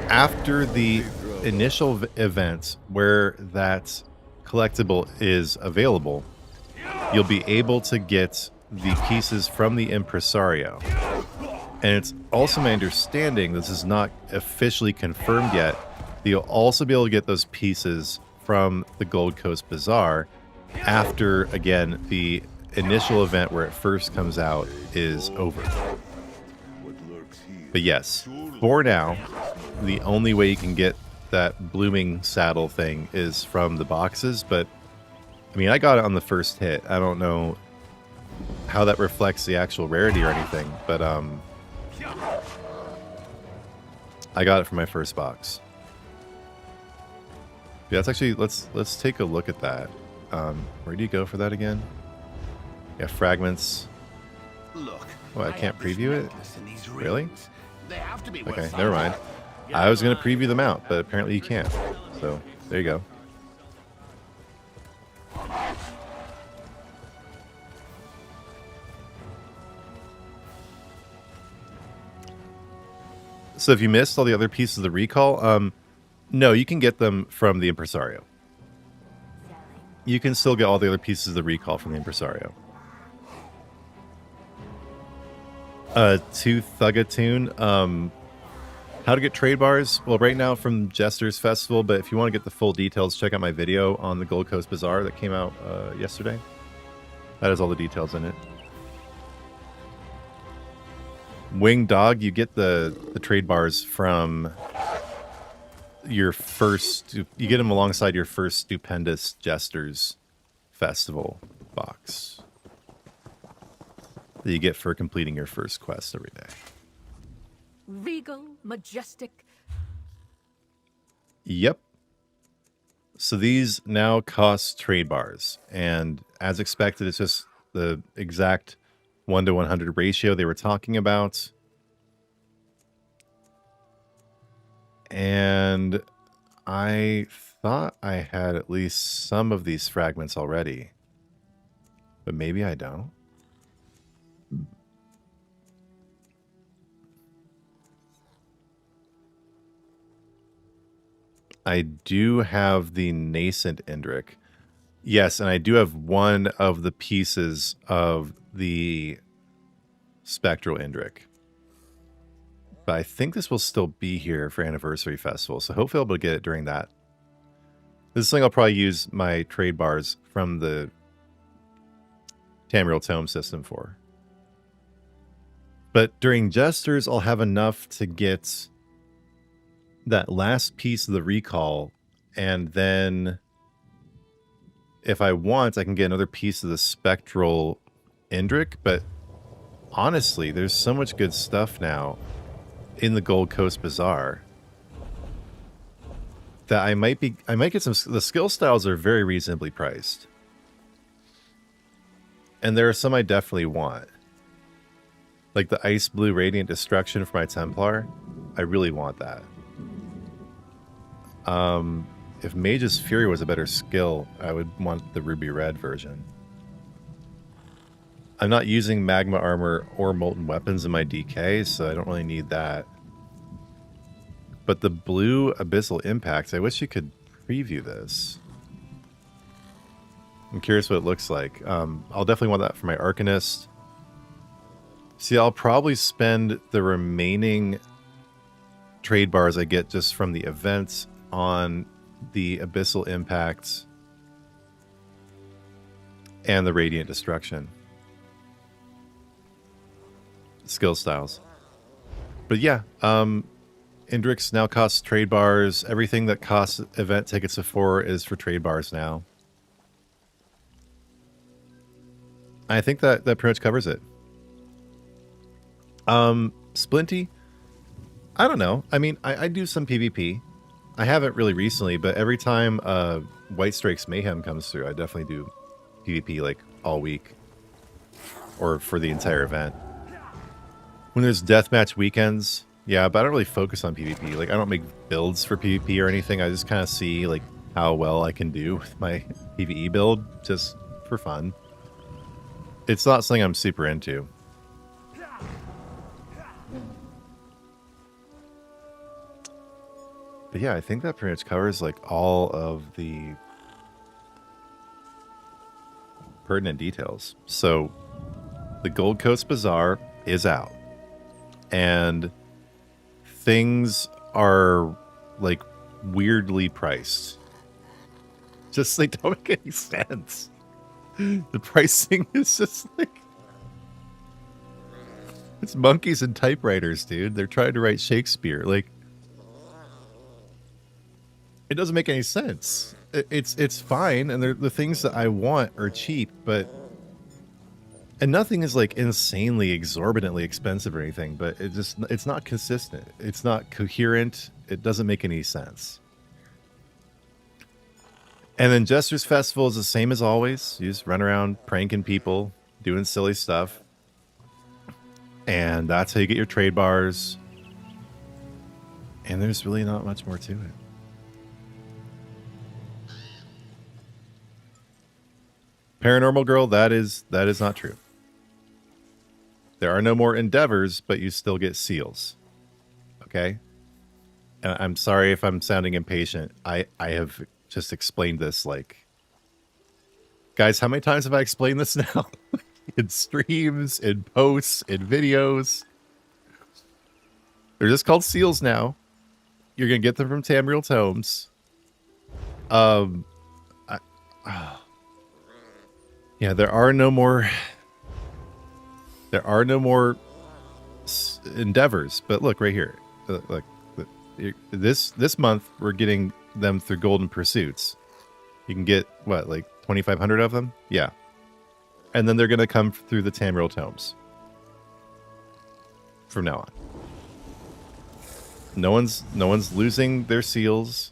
after the initial event where that collectible is available, you'll be able to get the pieces from the Impresario. And it's also my understanding, this is not officially confirmed yet, that you'll also be able to get those pieces from the Gold Coast Bazaar after, again, the initial event where it first comes out is over. But yes, for now, the only way you can get that blooming saddle thing is from the boxes, but I mean, I got it on the first hit. I don't know how that reflects the actual rarity or anything, but I got it from my first box. Yeah, let's actually let's take a look at that. Where do you go for that again? Yeah, fragments. Look, Oh, I can't preview it? Really? They have to be Okay, never mind. I was going to preview them out, but apparently you can't. So, there you go. So if you missed all the other pieces of the recall, no, you can get them from the Impresario. You can still get all the other pieces of the recall from the Impresario. To Thugatune, how to get trade bars? Well, right now from Jester's Festival, but if you want to get the full details, check out my video on the Gold Coast Bazaar that came out yesterday. That has all the details in it. Winged Dog, you get the trade bars from your first... You get them alongside your first Stupendous Jester's Festival box that you get for completing your first quest every day. regal, majestic. Yep. So these now cost trade bars. And as expected, it's just the exact 1 to 100 ratio they were talking about. And I thought I had at least some of these fragments already. But maybe I don't. I do have the nascent Indrik. Yes, and I do have one of the pieces of the spectral Indrik. But I think this will still be here for Anniversary Festival, so hopefully I'll be able to get it during that. This thing I'll probably use my trade bars from the Tamriel Tome system for. But during Jesters, I'll have enough to get that last piece of the recall, and then if I want, I can get another piece of the spectral Indrik. But honestly, there's so much good stuff now in the Gold Coast Bazaar that I might get some. The skill styles are very reasonably priced, and there are some I definitely want, like the Ice Blue Radiant Destruction for my Templar. I really want that. If Mage's Fury was a better skill, I would want the Ruby Red version. I'm not using Magma Armor or Molten Weapons in my DK, so I don't really need that. But the blue Abyssal Impacts, I wish you could preview this. I'm curious what it looks like. I'll definitely want that for my Arcanist. See, I'll probably spend the remaining trade bars I get just from the events on the Abyssal Impacts and the Radiant Destruction skill styles. But yeah, Indrik's now costs trade bars. Everything that costs event tickets before is for trade bars now. I think that pretty much covers it. Splinty, I don't know. I mean, I do some PvP. I haven't really recently, but every time White Strike's Mayhem comes through, I definitely do PvP like all week or for the entire event. When there's deathmatch weekends, yeah, but I don't really focus on PvP. Like, I don't make builds for PvP or anything. I just kind of see like how well I can do with my PvE build just for fun. It's not something I'm super into. But yeah, I think that pretty much covers like all of the pertinent details. So the Gold Coast Bazaar is out, and things are like weirdly priced. Just like don't make any sense. The pricing is just like, it's monkeys and typewriters, dude. They're trying to write Shakespeare. Like, it doesn't make any sense. It's fine, and the things that I want are cheap, but and nothing is like insanely exorbitantly expensive or anything, but it's not consistent. It's not coherent. It doesn't make any sense. And then Jester's Festival is the same as always. You just run around pranking people, doing silly stuff. And that's how you get your trade bars. And there's really not much more to it. Paranormal Girl, that is not true. There are no more endeavors, but you still get seals. Okay? And I'm sorry if I'm sounding impatient. I have just explained this like... Guys, how many times have I explained this now? In streams, in posts, in videos. They're just called seals now. You're going to get them from Tamriel Tomes. Yeah, there are no more endeavors. But look right here. Look, this month we're getting them through Golden Pursuits. You can get what, like 2,500 of them? Yeah. And then they're going to come through the Tamriel Tomes from now on. No one's losing their seals.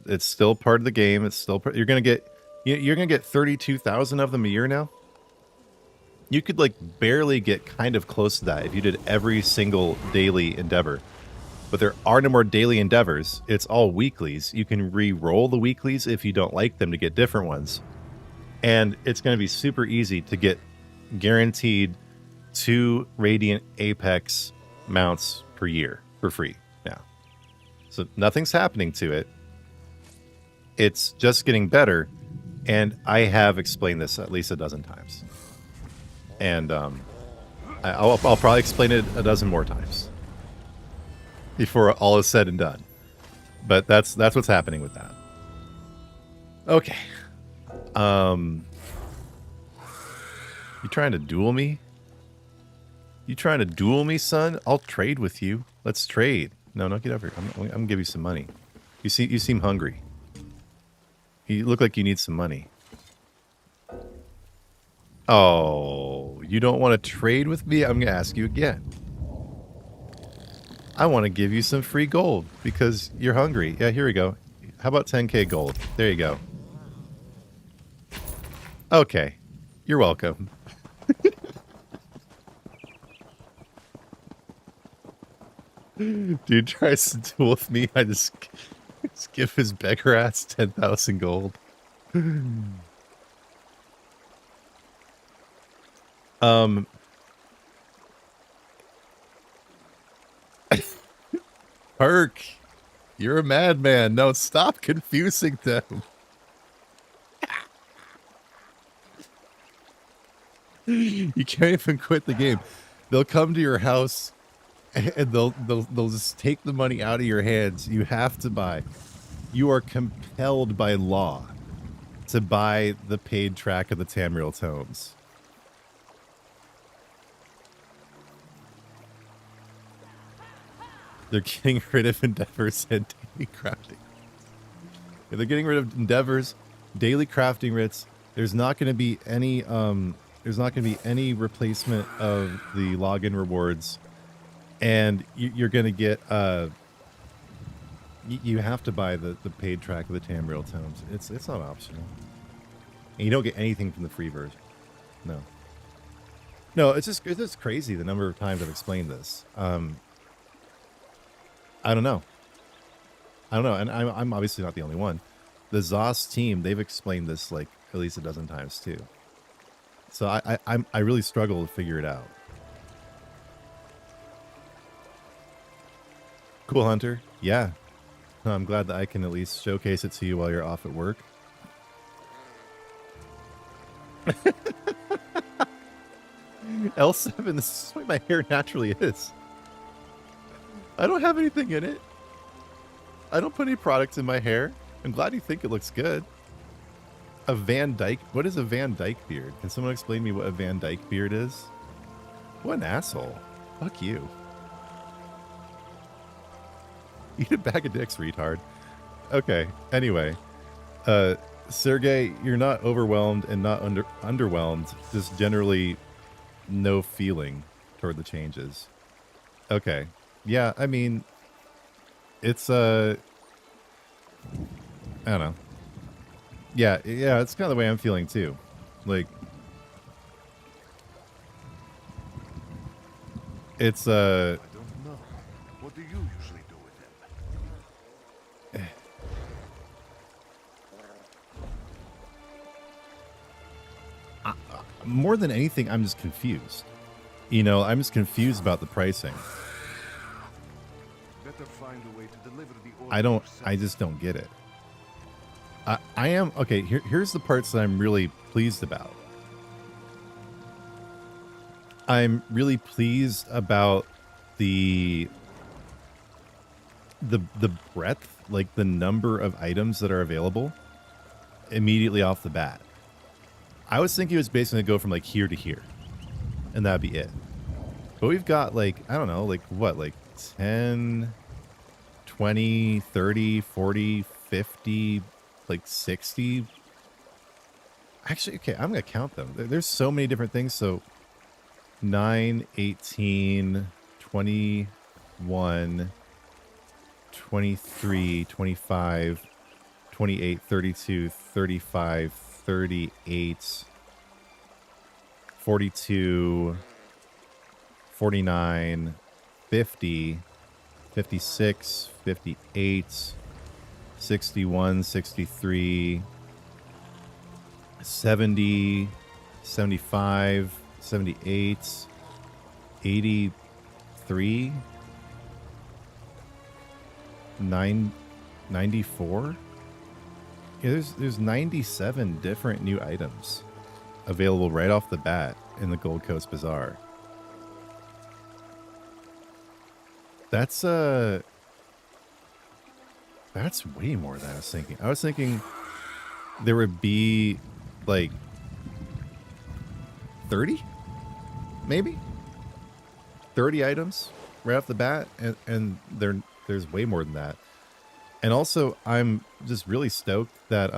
It's still part of the game. It's still you're gonna get 32,000 of them a year now. You could like barely get kind of close to that if you did every single daily endeavor. But there are no more daily endeavors. It's all weeklies. You can re-roll the weeklies if you don't like them to get different ones. And it's going to be super easy to get guaranteed 2 Radiant Apex mounts per year for free now. So nothing's happening to it. It's just getting better. And I have explained this at least a dozen times. And I'll probably explain it a dozen more times before all is said and done. But that's what's happening with that. Okay. You trying to duel me? You trying to duel me, son? I'll trade with you. Let's trade. No, get over here. I'm gonna give you some money. You seem hungry. You look like you need some money. Oh, you don't want to trade with me? I'm gonna ask you again. I want to give you some free gold because you're hungry. Yeah, here we go. How about 10k gold? There you go. Okay. You're welcome. Dude tries to duel with me. I just give his beggar ass 10,000 gold. Perk, you're a madman. No, stop confusing them. You can't even quit the game. They'll come to your house and they'll just take the money out of your hands. You have to buy. You are compelled by law to buy the paid track of the Tamriel Tomes. They're getting rid of endeavors and daily crafting. Yeah, they're getting rid of endeavors, daily crafting writs. There's not going to be any replacement of the login rewards, and you're going to get you have to buy the paid track of the Tamriel Tomes. It's not optional, and you don't get anything from the free version. No, it's just crazy the number of times I've explained this. I don't know, and I'm obviously not the only one. The Zos team, they've explained this like at least a dozen times too. So I really struggle to figure it out. Cool, Hunter. Yeah. No, I'm glad that I can at least showcase it to you while you're off at work. L7, this is the way my hair naturally is. I don't have anything in it. I don't put any products in my hair. I'm glad you think it looks good. A Van Dyke? What is a Van Dyke beard? Can someone explain to me what a Van Dyke beard is? What an asshole. Fuck you. Eat a bag of dicks, retard. Okay, anyway. Sergey, you're not overwhelmed and not underwhelmed. Just generally no feeling toward the changes. Okay. Yeah, I mean, it's, I don't know. Yeah, it's kind of the way I'm feeling too. Like, it's, I don't know. What do you usually do with them? More than anything, I'm just confused. You know, I'm just confused about the pricing. Better find a way to deliver the order I just don't get it. I am, okay, here's the parts that I'm really pleased about. I'm really pleased about the breadth, like the number of items that are available immediately off the bat. I was thinking it was basically going to go from like here to here, and that'd be it. But we've got like, I don't know, like what, like 10, 20, 30, 40, 50, like 60. Actually, okay, I'm going to count them. There's so many different things. So 9, 18, 21, 23, 25, 28, 32, 35, 38, 42, 49, 50, 56, 58, 61, 63, 70, 75, 78, 83, 94. Yeah, there's 97 different new items available right off the bat in the Gold Coast Bazaar. That's way more than I was thinking. I was thinking there would be like 30, maybe 30 items right off the bat, and there's way more than that. And also, I'm just really stoked that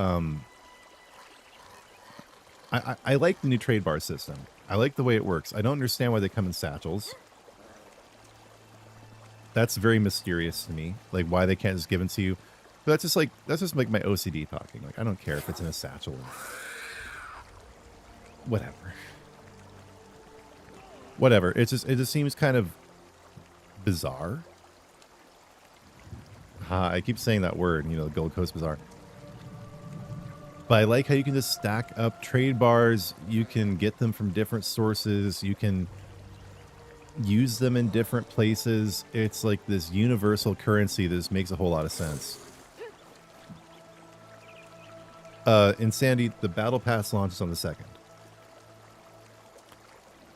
I like the new trade bar system. I like the way it works. I don't understand why they come in satchels. That's very mysterious to me. Like why they can't just give it to you. But that's just like my OCD talking. Like I don't care if it's in a satchel. Whatever. It just seems kind of bizarre. I keep saying that word, the Gold Coast Bazaar. But I like how you can just stack up trade bars. You can get them from different sources. You can use them in different places. It's like this universal currency that just makes a whole lot of sense. In Sandy, the Battle Pass launches on the 2nd.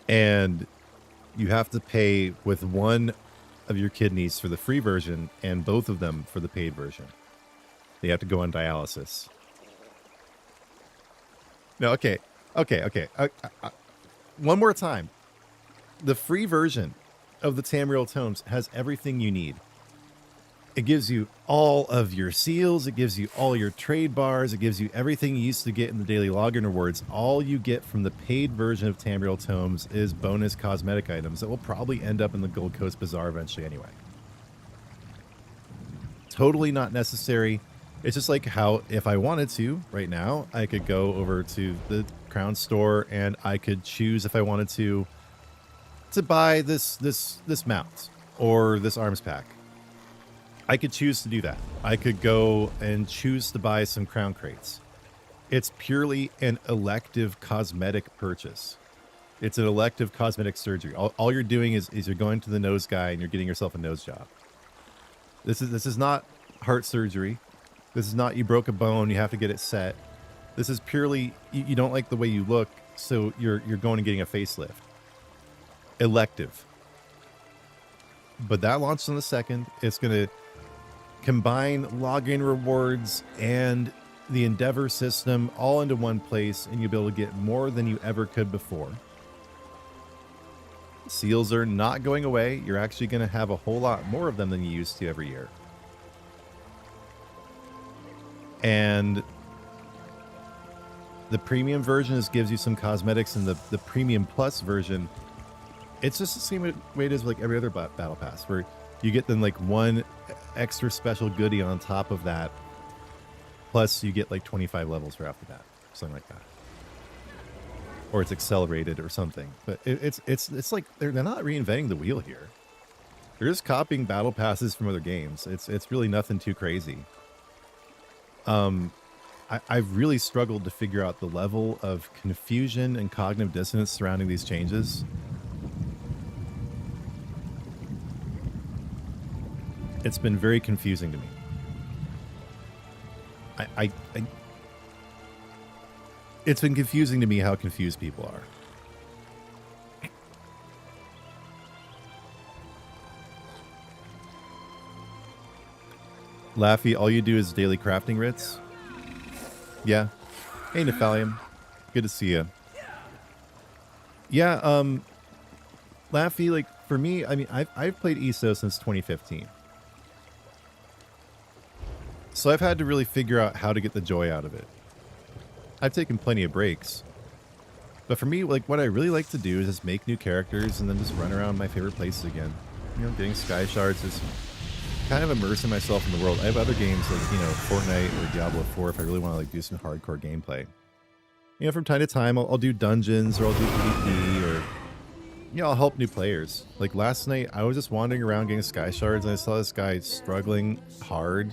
And you have to pay with one of your kidneys for the free version and both of them for the paid version. They have to go on dialysis. No, okay. One more time. The free version of the Tamriel Tomes has everything you need. It gives you all of your seals. It gives you all your trade bars. It gives you everything you used to get in the daily login rewards. All you get from the paid version of Tamriel Tomes is bonus cosmetic items that will probably end up in the Gold Coast Bazaar eventually anyway. Totally not necessary. It's just like how if I wanted to right now, I could go over to the Crown store and I could choose if I wanted to buy this mount or this arms pack. I could choose to do that. I could go and choose to buy some crown crates. It's purely an elective cosmetic purchase. It's an elective cosmetic surgery. All you're doing is you're going to the nose guy and you're getting yourself a nose job. This is not heart surgery. This is not you broke a bone, you have to get it set. This is purely you don't like the way you look, so you're going and getting a facelift. Elective. But that launched on the 2nd. It's going to combine login rewards and the Endeavor system all into one place, and you'll be able to get more than you ever could before. Seals are not going away. You're actually going to have a whole lot more of them than you used to every year. And the premium version just gives you some cosmetics, and the premium plus version, it's just the same way it is with like every other battle pass, where you get then like one extra special goodie on top of that. Plus you get like 25 levels right off the bat, something like that. Or it's accelerated or something. But it's like they're not reinventing the wheel here. They're just copying battle passes from other games. It's really nothing too crazy. I've really struggled to figure out the level of confusion and cognitive dissonance surrounding these changes. It's been very confusing to me. It's been confusing to me how confused people are. Laffy, all you do is daily crafting writs? Yeah. Hey, Nephalium. Good to see you. Yeah, Laffy, like, for me, I mean, I've played ESO since 2015. So I've had to really figure out how to get the joy out of it. I've taken plenty of breaks. But for me, like, what I really like to do is just make new characters and then just run around my favorite places again. You know, getting sky shards is kind of immersing myself in the world. I have other games like, you know, Fortnite or Diablo 4 if I really want to like do some hardcore gameplay. You know, from time to time, I'll do dungeons or I'll do PvP or, you know, I'll help new players. Like last night, I was just wandering around getting sky shards and I saw this guy struggling hard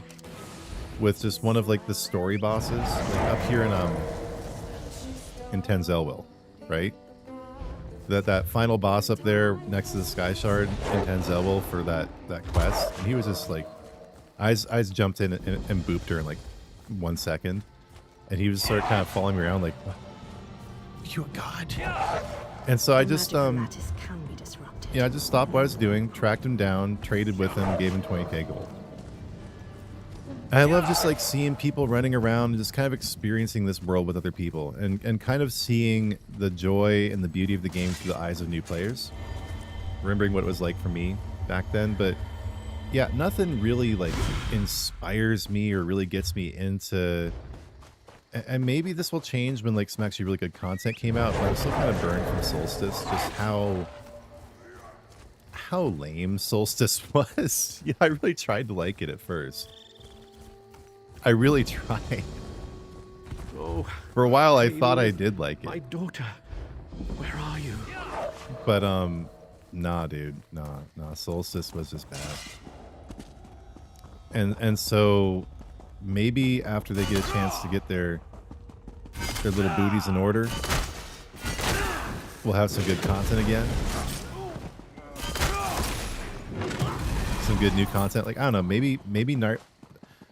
with just one of like the story bosses, like up here in Tenzelwil, right? That final boss up there next to the sky shard in Tenzelwil for that quest, and he was just like, I just jumped in and booped her in like 1 second, and he was sort of kind of following me around like, are you a god? And so I just yeah, I just stopped what I was doing, tracked him down, traded with him, gave him 20k gold. And I love just like seeing people running around and just kind of experiencing this world with other people and kind of seeing the joy and the beauty of the game through the eyes of new players. Remembering what it was like for me back then. But yeah, nothing really like inspires me or really gets me into... And maybe this will change when like some actually really good content came out, but I'm still kind of burned from Solstice, just how lame Solstice was. Yeah, I really tried to like it at first. I really tried. Oh, for a while, I thought I did like it. My daughter, where are you? But nah, dude, nah. Solstice was just bad. And so maybe after they get a chance to get their little booties in order, we'll have some good content again. Some good new content. Like I don't know, maybe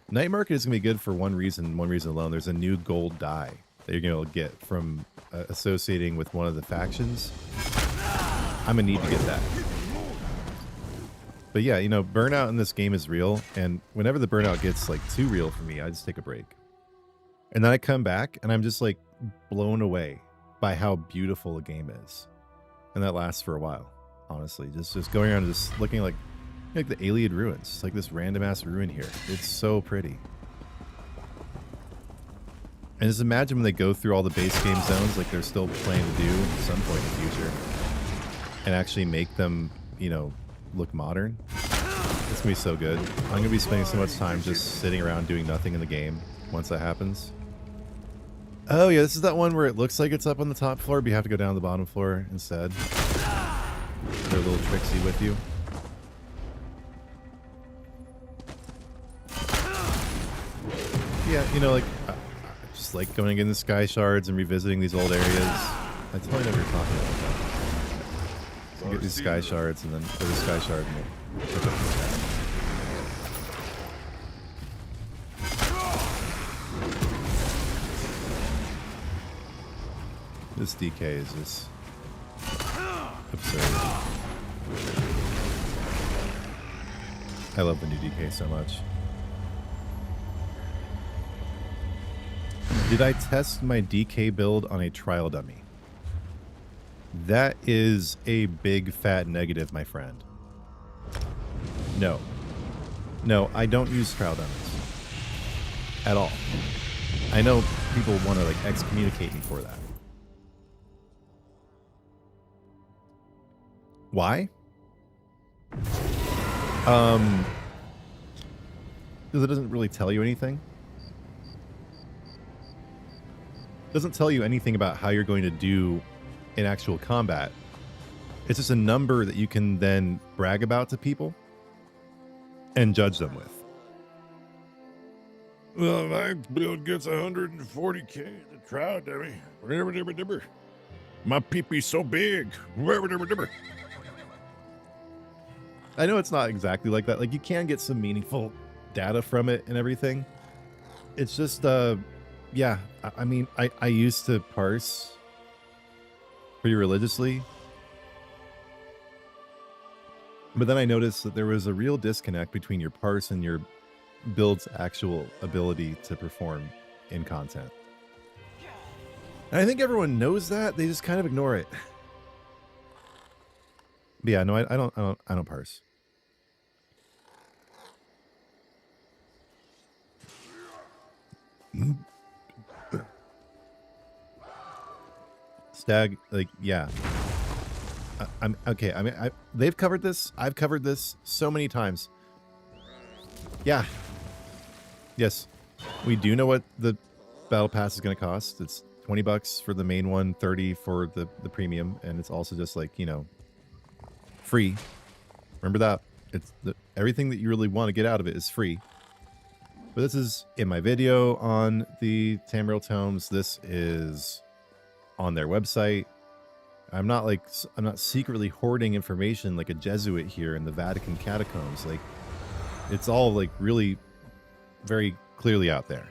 Night Market is going to be good for one reason alone. There's a new gold dye that you're going to get from associating with one of the factions. I'm going to need to get that. But yeah, you know, burnout in this game is real. And whenever the burnout gets like too real for me, I just take a break. And then I come back and I'm just like blown away by how beautiful a game is. And that lasts for a while, honestly. Just going around and just looking like the Iliad ruins. It's like this random ass ruin here. It's so pretty. And just imagine when they go through all the base game zones like they're still planning to do at some point in the future and actually make them, you know, look modern. It's gonna be so good. I'm gonna be spending so much time just sitting around doing nothing in the game once that happens. Oh yeah, this is that one where it looks like it's up on the top floor, but you have to go down to the bottom floor instead. They're a little tricksy with you. Yeah, you know, like, I just like going in the sky shards and revisiting these old areas. I totally never talked about that. So get these sky shards and then put a sky shard and we'll pick up the sky. This DK is just absurd. I love the new DK so much. Did I test my DK build on a trial dummy? That is a big fat negative, my friend. No. No, I don't use trial dummies. At all. I know people want to like excommunicate me for that. Why? Because it doesn't really tell you anything. Doesn't tell you anything about how you're going to do in actual combat. It's just a number that you can then brag about to people and judge them with. Well, my build gets 140k the trial dummy. My pee-pee's so big. I know it's not exactly like that. Like you can get some meaningful data from it and everything. It's just yeah, I mean, I used to parse pretty religiously. But then I noticed that there was a real disconnect between your parse and your build's actual ability to perform in content. And I think everyone knows that. They just kind of ignore it. But yeah, no, I don't parse. Stag, like, yeah. I'm okay. I mean, they've covered this. I've covered this so many times. Yeah. Yes. We do know what the battle pass is going to cost. It's $20 for the main one, 30 for the premium, and it's also just like, you know, free. Remember that. It's everything that you really want to get out of it is free. But this is in my video on the Tamriel Tomes. This is on their website. I'm not secretly hoarding information like a Jesuit here in the Vatican catacombs. Like, it's all like really very clearly out there.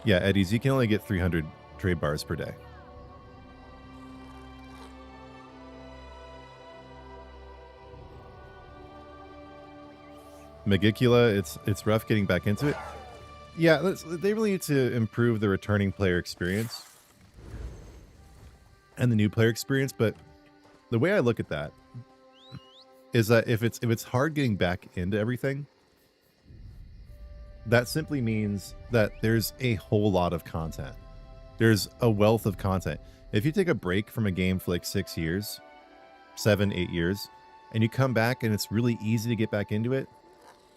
Yeah, Eddies, you can only get 300 trade bars per day. Magicula, it's rough getting back into it. Yeah, they really need to improve the returning player experience and the new player experience. But the way I look at that is that if it's hard getting back into everything, that simply means that there's a whole lot of content. There's a wealth of content. If you take a break from a game for like 6 years, 7, 8 years, and you come back and it's really easy to get back into it,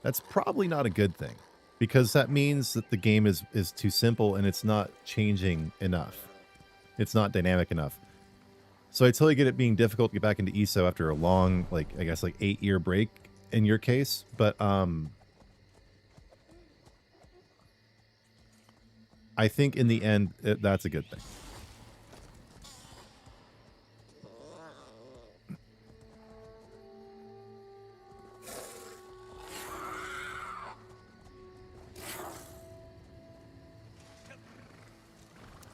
that's probably not a good thing, because that means that the game is too simple and it's not changing enough. It's not dynamic enough. So I totally get it being difficult to get back into ESO after a long, like, I guess like 8-year break in your case, but I think in the end, that's a good thing.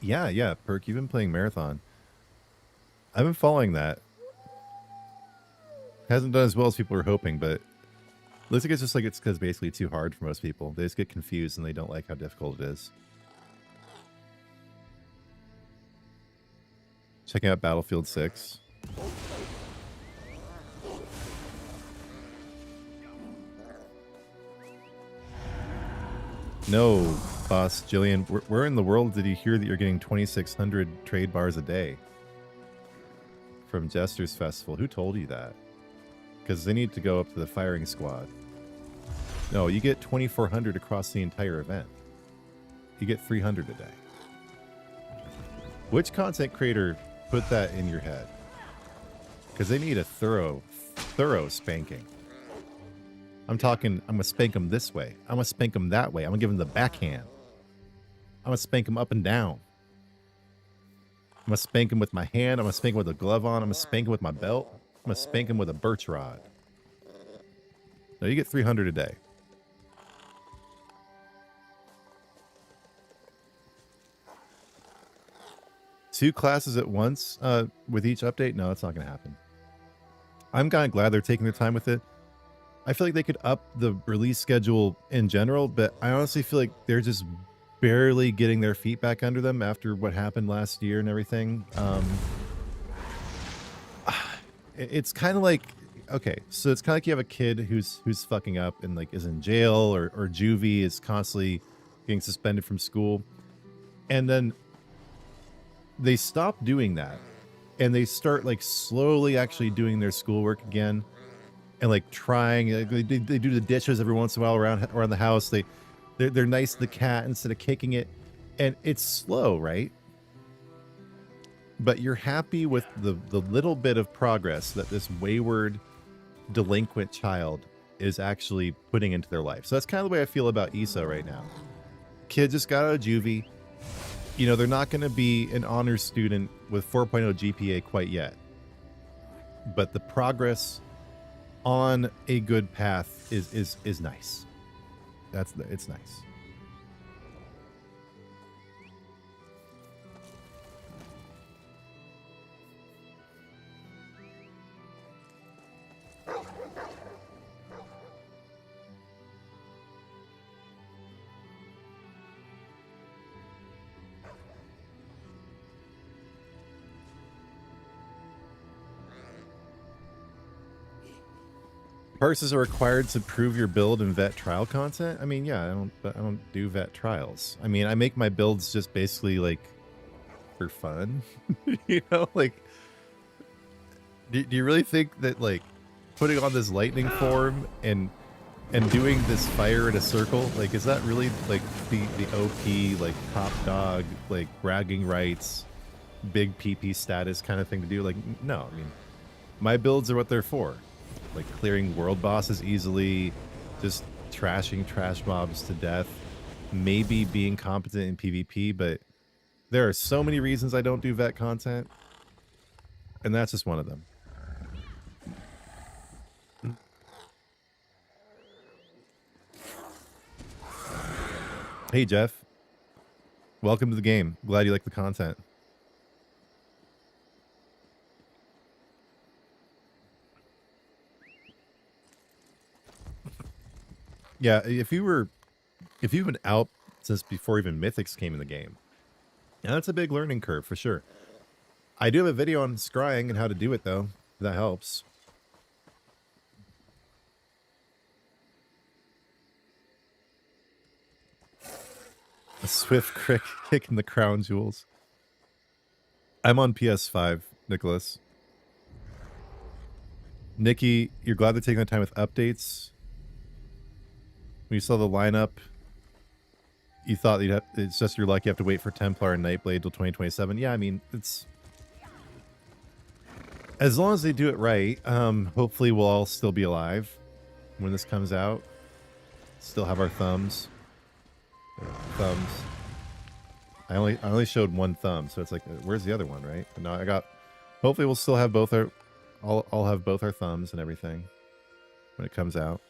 Yeah, Perk, you've been playing Marathon. I've been following that. Hasn't done as well as people were hoping, but looks like it's just like it's because basically too hard for most people. They just get confused and they don't like how difficult it is. Checking out Battlefield 6. No, boss Jillian. Where in the world did you hear that you're getting 2,600 trade bars a day from Jester's Festival? Who told you that? Because they need to go up to the firing squad. No, you get 2,400 across the entire event. You get 300 a day. Which content creator put that in your head? Because they need a thorough spanking. I'm talking, I'm going to spank them this way. I'm going to spank them that way. I'm going to give them the backhand. I'm going to spank them up and down. I'm going to spank them with my hand. I'm going to spank them with a glove on. I'm going to spank them with my belt. I'm going to spank them with a birch rod. No, you get 300 a day. Two classes at once with each update? No, it's not going to happen. I'm kind of glad they're taking their time with it. I feel like they could up the release schedule in general, but I honestly feel like they're just barely getting their feet back under them after what happened last year and everything. It's kind of like, okay, so it's kind of like you have a kid who's fucking up and like is in jail or juvie, is constantly getting suspended from school, and then they stop doing that and they start like slowly actually doing their schoolwork again. And like trying, they do the dishes every once in a while around the house. They're nice to the cat instead of kicking it, and it's slow, right? But you're happy with the little bit of progress that this wayward, delinquent child is actually putting into their life. So that's kind of the way I feel about ESO right now. Kid just got out of juvie. You know, they're not going to be an honors student with 4.0 GPA quite yet, but the progress on a good path is nice. It's nice. Purses are required to prove your build in vet trial content. I mean, yeah, I don't do vet trials. I mean, I make my builds just basically like for fun. You know, like, do you really think that like putting on this lightning form and doing this fire in a circle, like, is that really like the OP, like top dog, like bragging rights, big PP status kind of thing to do? Like, no, I mean, my builds are what they're for, like clearing world bosses easily, just trashing trash mobs to death, maybe being competent in PvP, but there are so many reasons I don't do vet content, and that's just one of them. Hey Jeff, welcome to the game. Glad you like the content. Yeah, if you've been out since before even Mythics came in the game, yeah, that's a big learning curve for sure. I do have a video on scrying and how to do it though. If that helps. A swift kick in the crown jewels. I'm on PS5, Nicholas. Nikki, you're glad they're taking the time with updates. When you saw the lineup, you thought it's just your luck you have to wait for Templar and Nightblade till 2027. Yeah, I mean, it's... As long as they do it right, hopefully we'll all still be alive when this comes out. Still have our thumbs. Thumbs. I only showed one thumb, so it's like, where's the other one, right? But no, I got... Hopefully we'll still have both our... I'll have both our thumbs and everything when it comes out.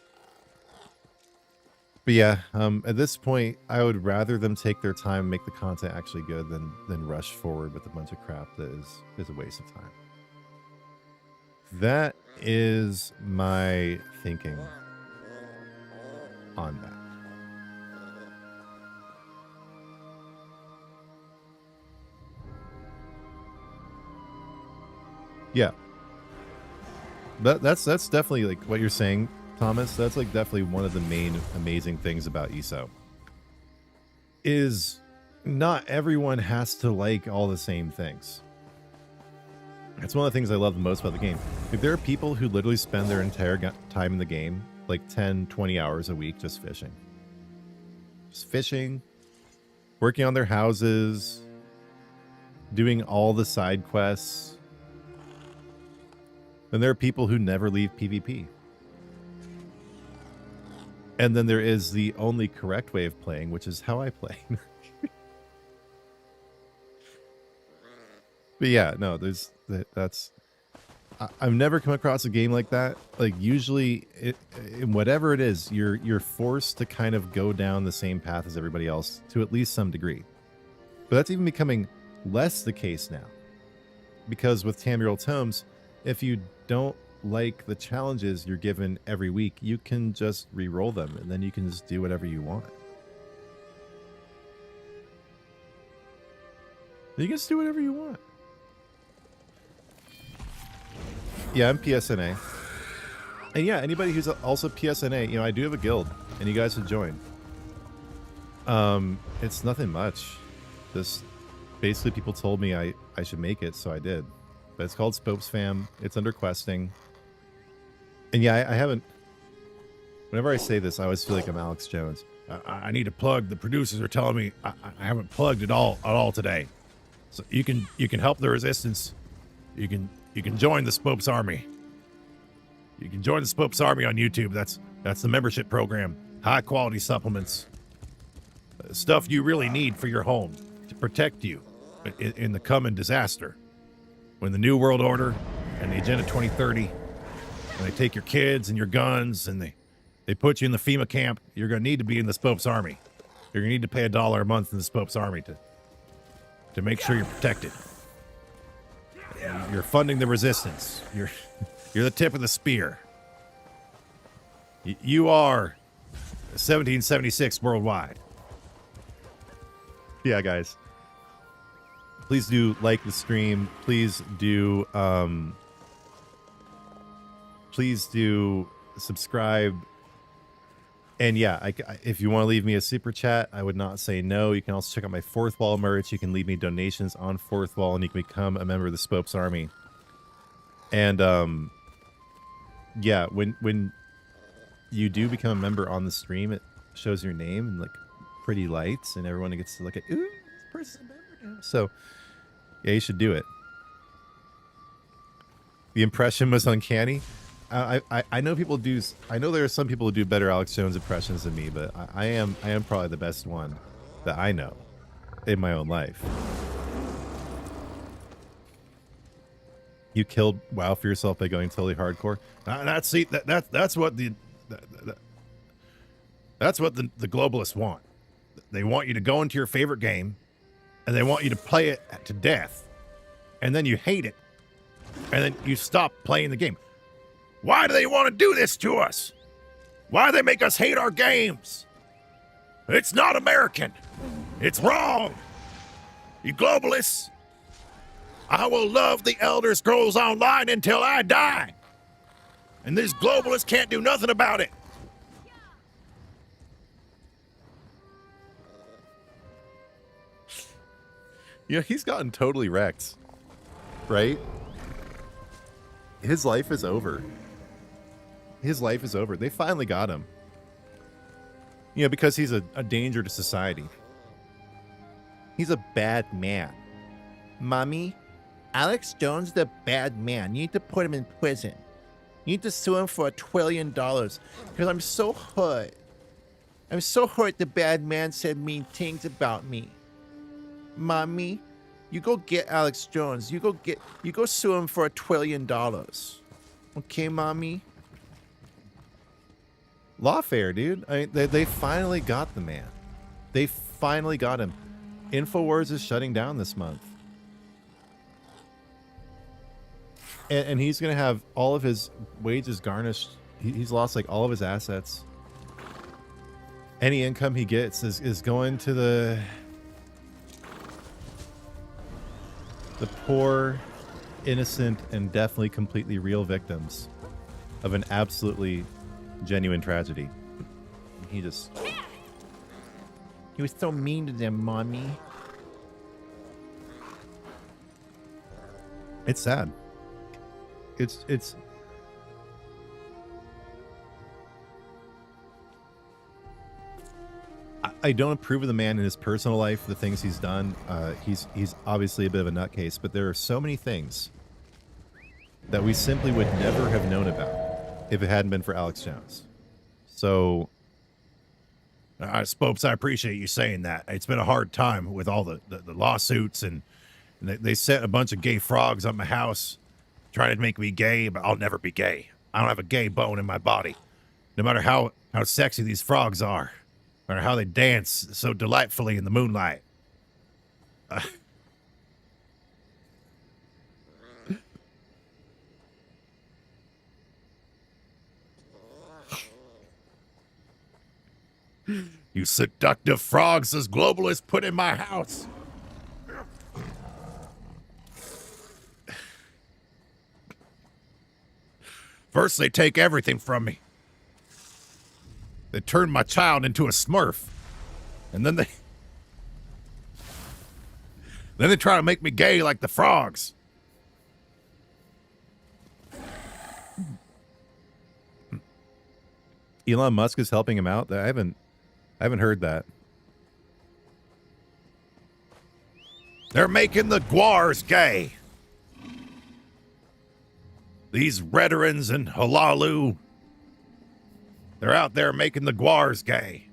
But yeah, at this point, I would rather them take their time and make the content actually good than rush forward with a bunch of crap that is a waste of time. That is my thinking on that. Yeah. That's definitely like what you're saying, Thomas. That's like definitely one of the main amazing things about ESO. Is not everyone has to like all the same things. It's one of the things I love the most about the game. Like, there are people who literally spend their entire time in the game, like 10, 20 hours a week, just fishing. Just fishing, working on their houses, doing all the side quests. And there are people who never leave PvP. And then there is the only correct way of playing, which is how I play. But yeah, no, that's... I've never come across a game like that. Like, usually, whatever it is, you're forced to kind of go down the same path as everybody else to at least some degree. But that's even becoming less the case now. Because with Tamriel Tomes, if you don't like the challenges you're given every week, you can just re-roll them, and then you can just do whatever you want. You can just do whatever you want. Yeah, I'm PSNA. And yeah, anybody who's also PSNA, you know, I do have a guild, and you guys should join. It's nothing much. Just basically people told me I should make it, so I did. But it's called Spopes Fam. It's under questing. And yeah, I haven't... Whenever I say this, I always feel like I'm Alex Jones. I need to plug. The producers are telling me I haven't plugged at all today. So you can help the resistance. You can join the Spopes Army. You can join the Spopes Army on YouTube. That's the membership program. High quality supplements. Stuff you really need for your home to protect you in the coming disaster. When the New World Order and the Agenda 2030, when they take your kids and your guns and they put you in the FEMA camp, you're going to need to be in the Spopes Army. You're going to need to pay $1 a month in the Spopes Army to make sure you're protected. You're funding the resistance. You're the tip of the spear. You are 1776 worldwide. Yeah, guys. Please do like the stream. Please do subscribe. And yeah, if you want to leave me a super chat, I would not say no. You can also check out my Fourth Wall merch. You can leave me donations on Fourth Wall, and you can become a member of the Spopes Army. And yeah, when you do become a member on the stream, it shows your name and like pretty lights, and everyone gets to look at, ooh, this person's a member now. So yeah, you should do it. The impression was uncanny. I know people do. I know there are some people who do better Alex Jones impressions than me, but I am probably the best one that I know in my own life. You killed WoW for yourself by going totally hardcore. That's what the globalists want. They want you to go into your favorite game, and they want you to play it to death, and then you hate it, and then you stop playing the game. Why do they want to do this to us? Why do they make us hate our games? It's not American. It's wrong. You globalists. I will love the Elder Scrolls Online until I die. And these globalists can't do nothing about it. Yeah, he's gotten totally wrecked. Right? His life is over. His life is over. They finally got him. You know, because he's a danger to society. He's a bad man. Mommy, Alex Jones is a bad man. You need to put him in prison. You need to sue him for $1 trillion. Because I'm so hurt. I'm so hurt the bad man said mean things about me. Mommy, you go get Alex Jones. You go sue him for $1 trillion. Okay, Mommy? Lawfare, dude. I mean, they finally got the man. They finally got him. InfoWars is shutting down this month. And he's going to have all of his wages garnished. He's lost like all of his assets. Any income he gets is going to the poor, innocent, and definitely completely real victims of an absolutely genuine tragedy. He was so mean to them, Mommy. It's sad. It's I don't approve of the man in his personal life, the things he's done. He's obviously a bit of a nutcase, but there are so many things that we simply would never have known about if it hadn't been for Alex Jones. So, Spopes, I appreciate you saying that. It's been a hard time with all the lawsuits, and they set a bunch of gay frogs on my house trying to make me gay, but I'll never be gay. I don't have a gay bone in my body. No matter how sexy these frogs are, no matter how they dance so delightfully in the moonlight. You seductive frogs, this globalist put in my house. First, they take everything from me. They turn my child into a Smurf. And then they try to make me gay like the frogs. Elon Musk is helping him out? I haven't heard that. They're making the Guars gay. These Redderans and Halalu. They're out there making the Guars gay.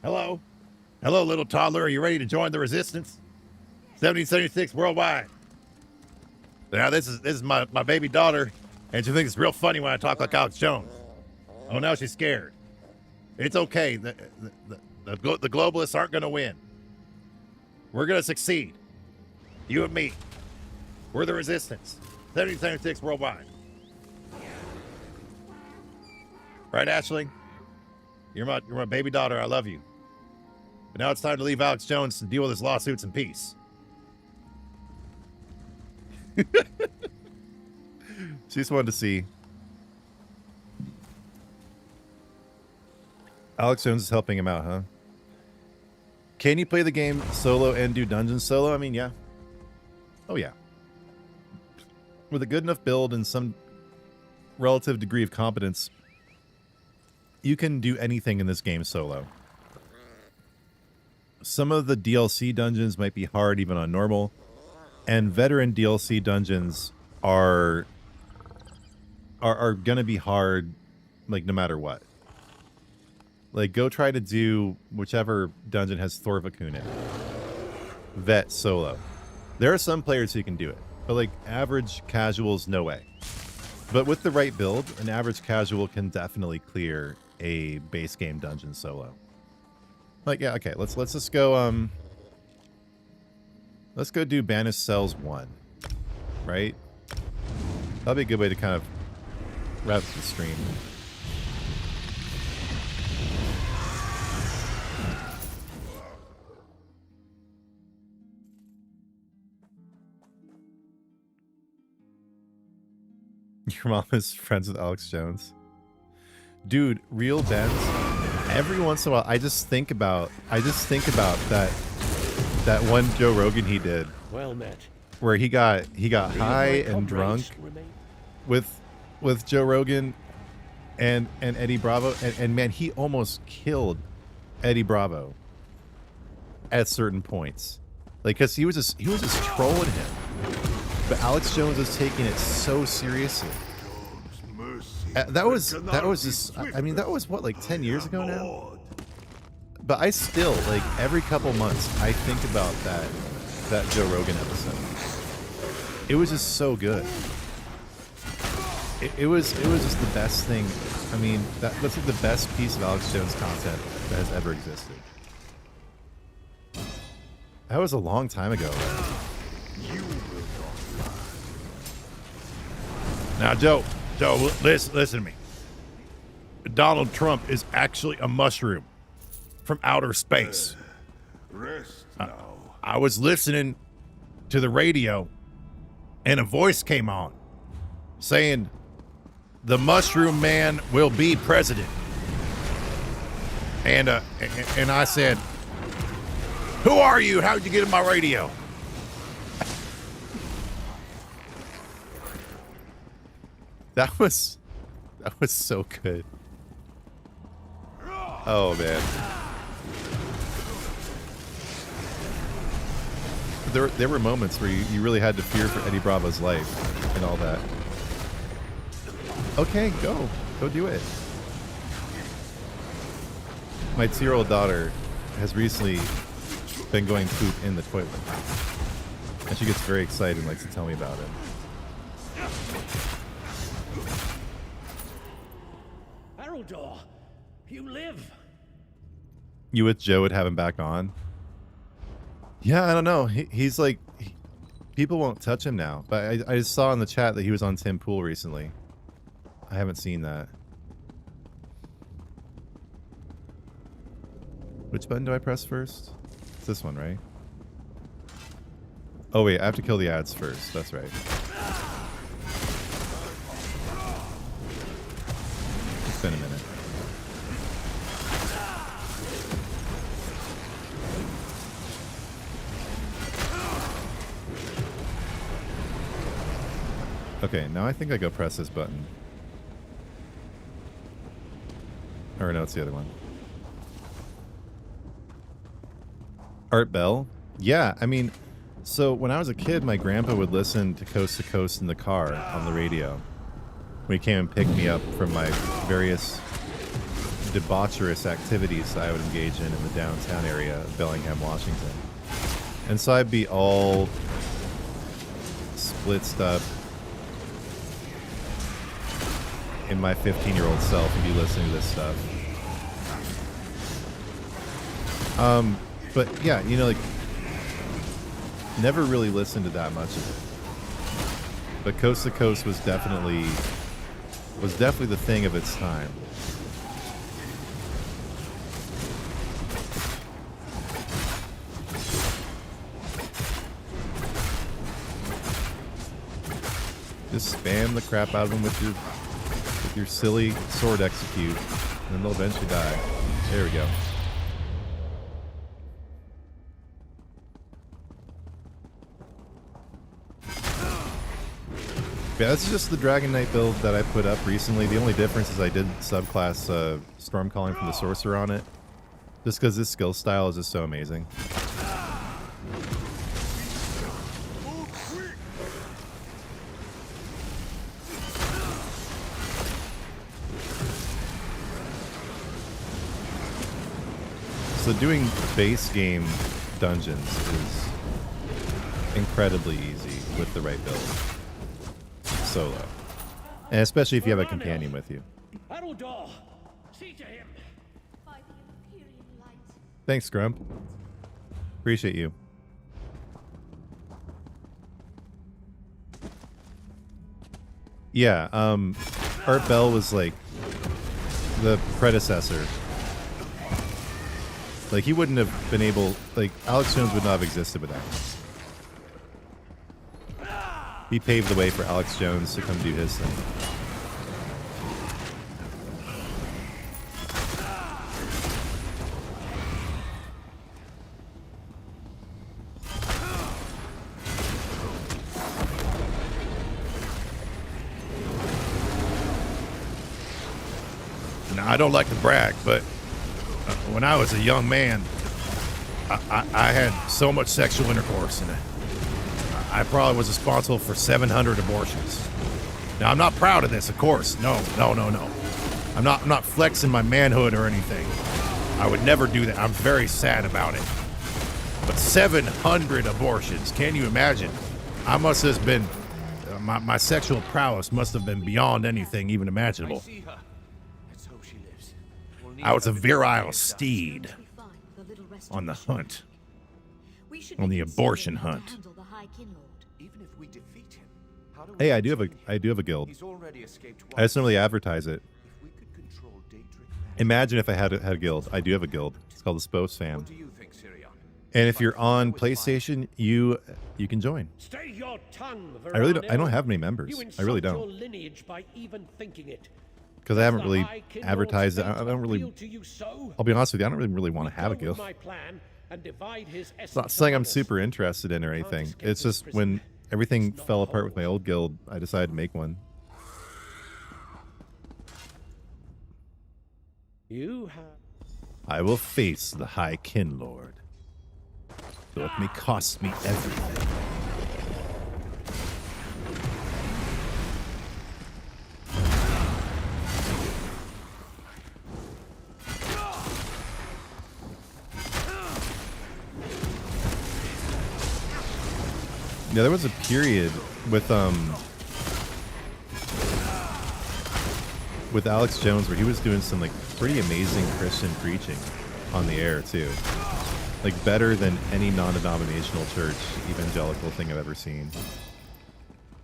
Hello? Hello, little toddler. Are you ready to join the resistance? 1776 worldwide. Now, this is my baby daughter, and she thinks it's real funny when I talk like Alex Jones. Oh, now she's scared. It's okay. The globalists aren't going to win. We're going to succeed. You and me. We're the resistance. 1776 worldwide. Right, Ashling? You're my baby daughter. I love you. But now it's time to leave Alex Jones to deal with his lawsuits in peace. She just wanted to see. Alex Jones is helping him out, huh? Can you play the game solo and do dungeons solo? I mean, yeah. Oh, yeah. With a good enough build and some relative degree of competence, you can do anything in this game solo. Some of the DLC dungeons might be hard even on normal, and veteran DLC dungeons are gonna be hard, like, no matter what. Like, go try to do whichever dungeon has Thorvakun in it. Vet solo. There are some players who can do it, but like average casuals, no way. But with the right build, an average casual can definitely clear a base game dungeon solo. Like, yeah, okay, let's just go let's go do Banished Cells 1. Right? That'll be a good way to kind of wrap up the stream. Your mom is friends with Alex Jones. Dude, real Benz. Every once in a while, I just think about that one Joe Rogan he did, Well met. where he got high and drunk with Joe Rogan and Eddie Bravo, and man, he almost killed Eddie Bravo at certain points, like, because he was just trolling him. But Alex Jones was taking it so seriously. That was just, I mean, that was what, like 10 years ago now? But I still, like, every couple months, I think about that Joe Rogan episode. It was just so good. It was just the best thing. I mean, that's like the best piece of Alex Jones content that has ever existed. That was a long time ago. Now, Joe, listen to me. Donald Trump is actually a mushroom from outer space. Rest now. I was listening to the radio, and a voice came on saying, "The Mushroom Man will be president." And I said, "Who are you? How'd you get in my radio?" That was so good. Oh man. There were moments where you really had to fear for Eddie Bravo's life and all that. Okay, go do it. My 2-year-old daughter has recently been going poop in the toilet, and she gets very excited and likes to tell me about it. Haroldor, you live. You with Joe would have him back on? Yeah, I don't know. He's like, people won't touch him now. But I just saw in the chat that he was on Tim Pool recently. I haven't seen that. Which button do I press first? It's this one, right? Oh wait, I have to kill the ads first. That's right. It's been a minute. Okay, now I think I go press this button. Or no, it's the other one. Art Bell? Yeah, I mean, so when I was a kid, my grandpa would listen to Coast in the car on the radio when he came and picked me up from my various debaucherous activities I would engage in the downtown area of Bellingham, Washington. And so I'd be all splitzed up in my 15-year-old self and be listening to this stuff. But yeah, you know, like, never really listened to that much of it. But Coast to Coast was definitely the thing of its time. Just spam the crap out of them with your silly sword execute, and then they'll eventually die. There we go. Yeah, that's just the Dragon Knight build that I put up recently. The only difference is I did subclass Stormcalling from the Sorcerer on it. Just because this skill style is just so amazing. So doing base game dungeons is incredibly easy with the right build. Solo. And especially if you have a companion with you. Araldor, see to him. By the Imperial light. Thanks, Grump. Appreciate you. Yeah, Art Bell was like the predecessor. Like, he wouldn't have been able, like, Alex Jones would not have existed without him. He paved the way for Alex Jones to come do his thing. Now, I don't like to brag, but when I was a young man, I had so much sexual intercourse, and I probably was responsible for 700 abortions. Now, I'm not proud of this, of course. No. I'm not flexing my manhood or anything. I would never do that. I'm very sad about it. But 700 abortions, can you imagine? I must have been, my sexual prowess must have been beyond anything even imaginable. See her. Let's hope she lives. We'll need I was a her to virile get steed We find the little on the restoration. hunt. We should on be the abortion considering how hunt. to handle the High Kinlord. Even if we defeat him, how do we Hey, I do have continue? a guild. He's already escaped I just don't once. really advertise it. If we could control Daedric magic, Imagine if I had a guild. I do have a guild. It's called the Spopes fam. what do you think, Sirion? And if you're on PlayStation, you can join. Stay your tongue, I really don't. I don't Veranil. have many members. You I really insult your don't, lineage by even thinking it. because I haven't The really High Kinlord's advertised it. I fate don't really. appeal to you so? I'll be honest with you. I don't really want to We have a go guild. with my plan and divide his It's not saying I'm super interested in or anything. It's just when everything fell apart with my old guild, I decided to make one. You have. I will face the High Kinlord, though it may cost me everything. Yeah, there was a period with Alex Jones where he was doing some like pretty amazing Christian preaching on the air too. Like better than any non-denominational church evangelical thing I've ever seen.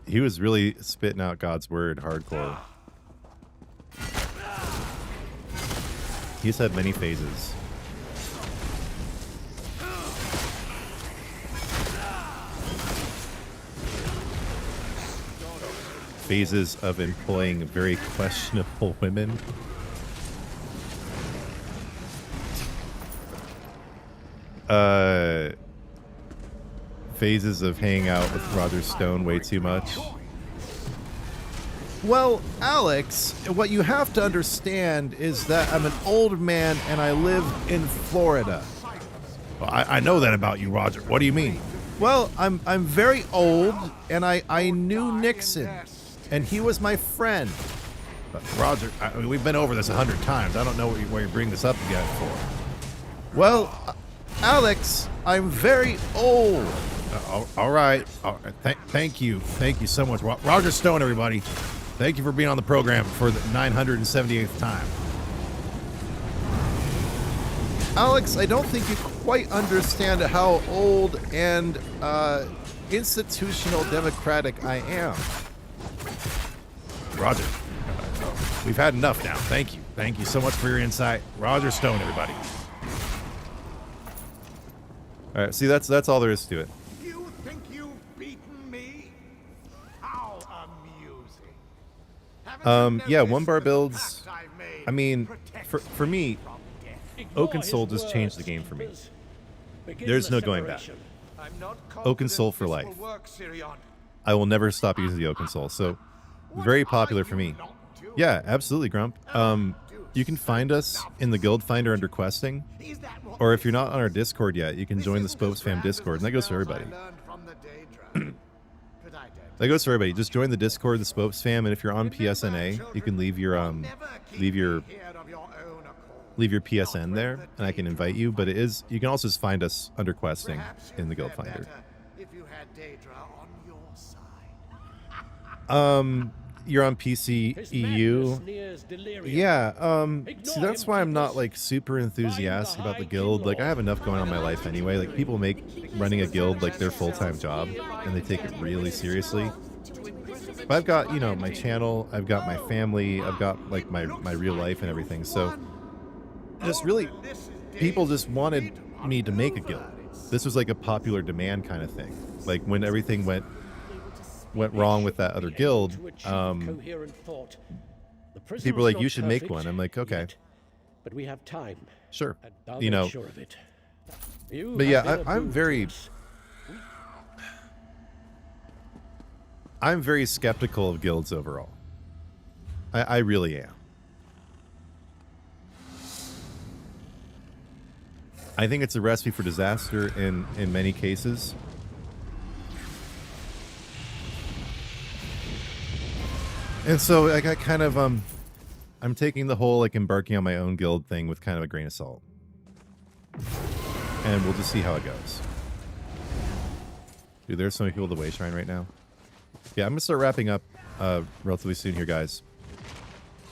He was really spitting out God's word hardcore. He's had many phases. Phases of employing very questionable women. Phases of hanging out with Roger Stone way too much. Well, Alex, what you have to understand is that I'm an old man and I live in Florida. Well, I know that about you, Roger. What do you mean? Well, I'm very old and I knew Nixon and he was my friend. Roger, we've been over this 100 times. I don't know where you bring this up again for. Well, Alex, I'm very old. All right. Thank you. Thank you so much. Roger Stone, everybody. Thank you for being on the program for the 978th time. Alex, I don't think you quite understand how old and institutional democratic I am. Roger, we've had enough now. Thank you. Thank you so much for your insight. Roger Stone, everybody. All right, see, that's all there is to it. You think you've beaten me? How amusing. Yeah, one bar builds. I mean, for me, Oak and Soul just changed the game for me. There's no going back. I'm not Oak and Soul for confident life. this will work, Sirion. I will never stop using the Oak and Soul. So very popular for me. Yeah, absolutely, Grump. You can find us in the guild finder under questing, or if you're not on our Discord yet, you can join the Spopes fam Discord, and that goes for everybody. That goes for everybody. Just join the Discord, the Spopes fam, and if you're on PSNA, you can leave your PSN there, and I can invite you. But it is, you can also just find us under questing in the guild finder. If you had Daedra on your side. You're on PC EU. Yeah, see, that's why I'm not like super enthusiastic about the guild. Like, I have enough going on in my life anyway. Like, people make running a guild like their full-time job, and they take it really seriously. But I've got, you know, my channel, I've got my family, I've got like my real life and everything. So just really, people just wanted me to make a guild. This was like a popular demand kind of thing. Like, when everything went wrong with that other guild, people were like, you should make one. I'm like, okay, but we have time. sure, And I'll you make know. sure of it. You But have yeah, been a I'm boon very, to us. I'm very skeptical of guilds overall. I really am. I think it's a recipe for disaster in many cases. And so like, I kind of I'm taking the whole like embarking on my own guild thing with kind of a grain of salt. And we'll just see how it goes. Dude, there's so many people at the way shrine right now. Yeah, I'm gonna start wrapping up relatively soon here, guys.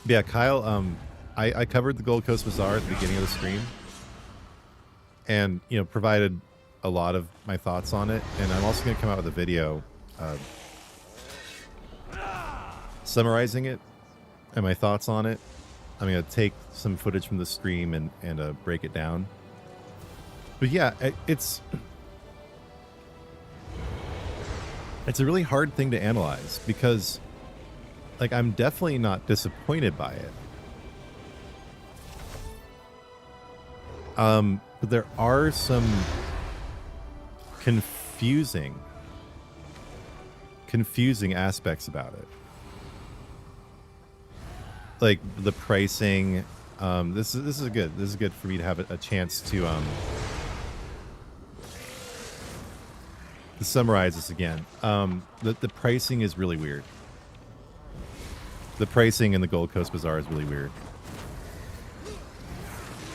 But yeah, Kyle, I covered the Gold Coast Bazaar at the beginning of the stream. And, you know, provided a lot of my thoughts on it. And I'm also gonna come out with a video summarizing it and my thoughts on it. I'm going to take some footage from the stream and break it down. But yeah, it's a really hard thing to analyze because, like, I'm definitely not disappointed by it. But there are some confusing aspects about it. Like the pricing, this is good for me to have a chance to summarize this again. The pricing is really weird. The pricing in the Gold Coast Bazaar is really weird.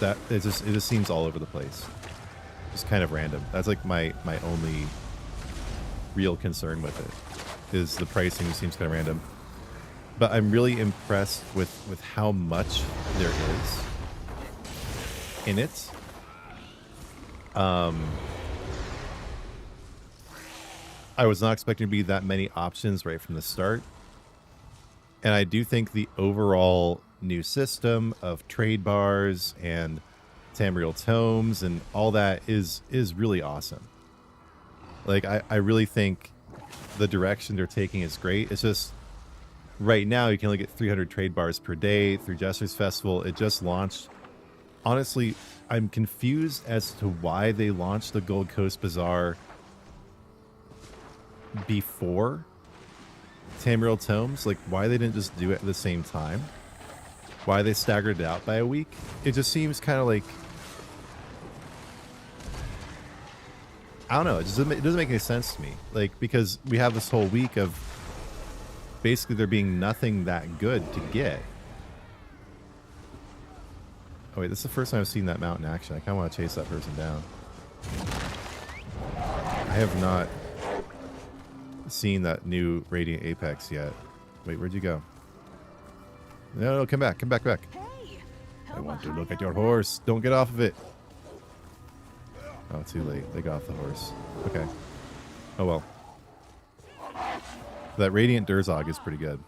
That it just seems all over the place. Just kind of random. That's like my only real concern with it, is the pricing seems kind of random. But I'm really impressed with how much there is in it. I was not expecting to be that many options right from the start. And I do think the overall new system of trade bars and Tamriel tomes and all that is really awesome. Like, I really think the direction they're taking is great. It's just, right now, you can only get 300 trade bars per day through Jester's Festival. It just launched. Honestly, I'm confused as to why they launched the Gold Coast Bazaar before Tamriel Tomes. Like, why they didn't just do it at the same time. Why they staggered it out by a week. It just seems kind of like, I don't know. It doesn't make any sense to me. Like, because we have this whole week of basically there being nothing that good to get. Oh wait, this is the first time I've seen that mount in action. I kind of want to chase that person down. I have not seen that new Radiant Apex yet. Wait, where'd you go? No, come back, back. Hey, I want to look at your horse. Don't get off of it. Oh, too late. They got off the horse. Okay. Oh well. That Radiant Durzog is pretty good.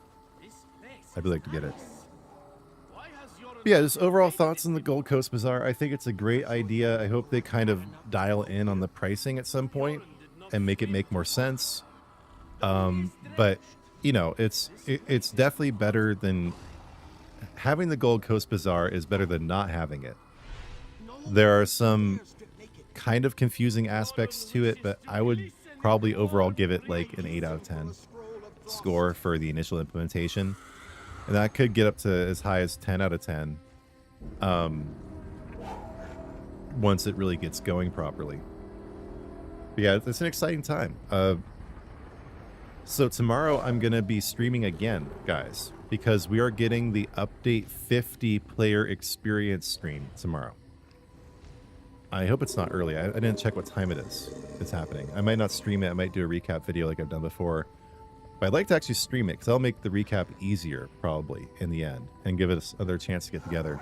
I'd like to get it. But yeah, just overall thoughts on the Gold Coast Bazaar. I think it's a great idea. I hope they kind of dial in on the pricing at some point and make it make more sense. But you know, it's definitely better than having the Gold Coast Bazaar is better than not having it. There are some kind of confusing aspects to it, but I would probably overall give it like an 8 out of 10 score for the initial implementation. And that could get up to as high as 10 out of 10 once it really gets going properly. But yeah, it's an exciting time. So tomorrow I'm going to be streaming again, guys, because we are getting the Update 50 player experience stream tomorrow. I hope it's not early. I didn't check what time it is. It's happening. I might not stream it. I might do a recap video like I've done before. But I'd like to actually stream it because I'll make the recap easier probably in the end and give us another chance to get together.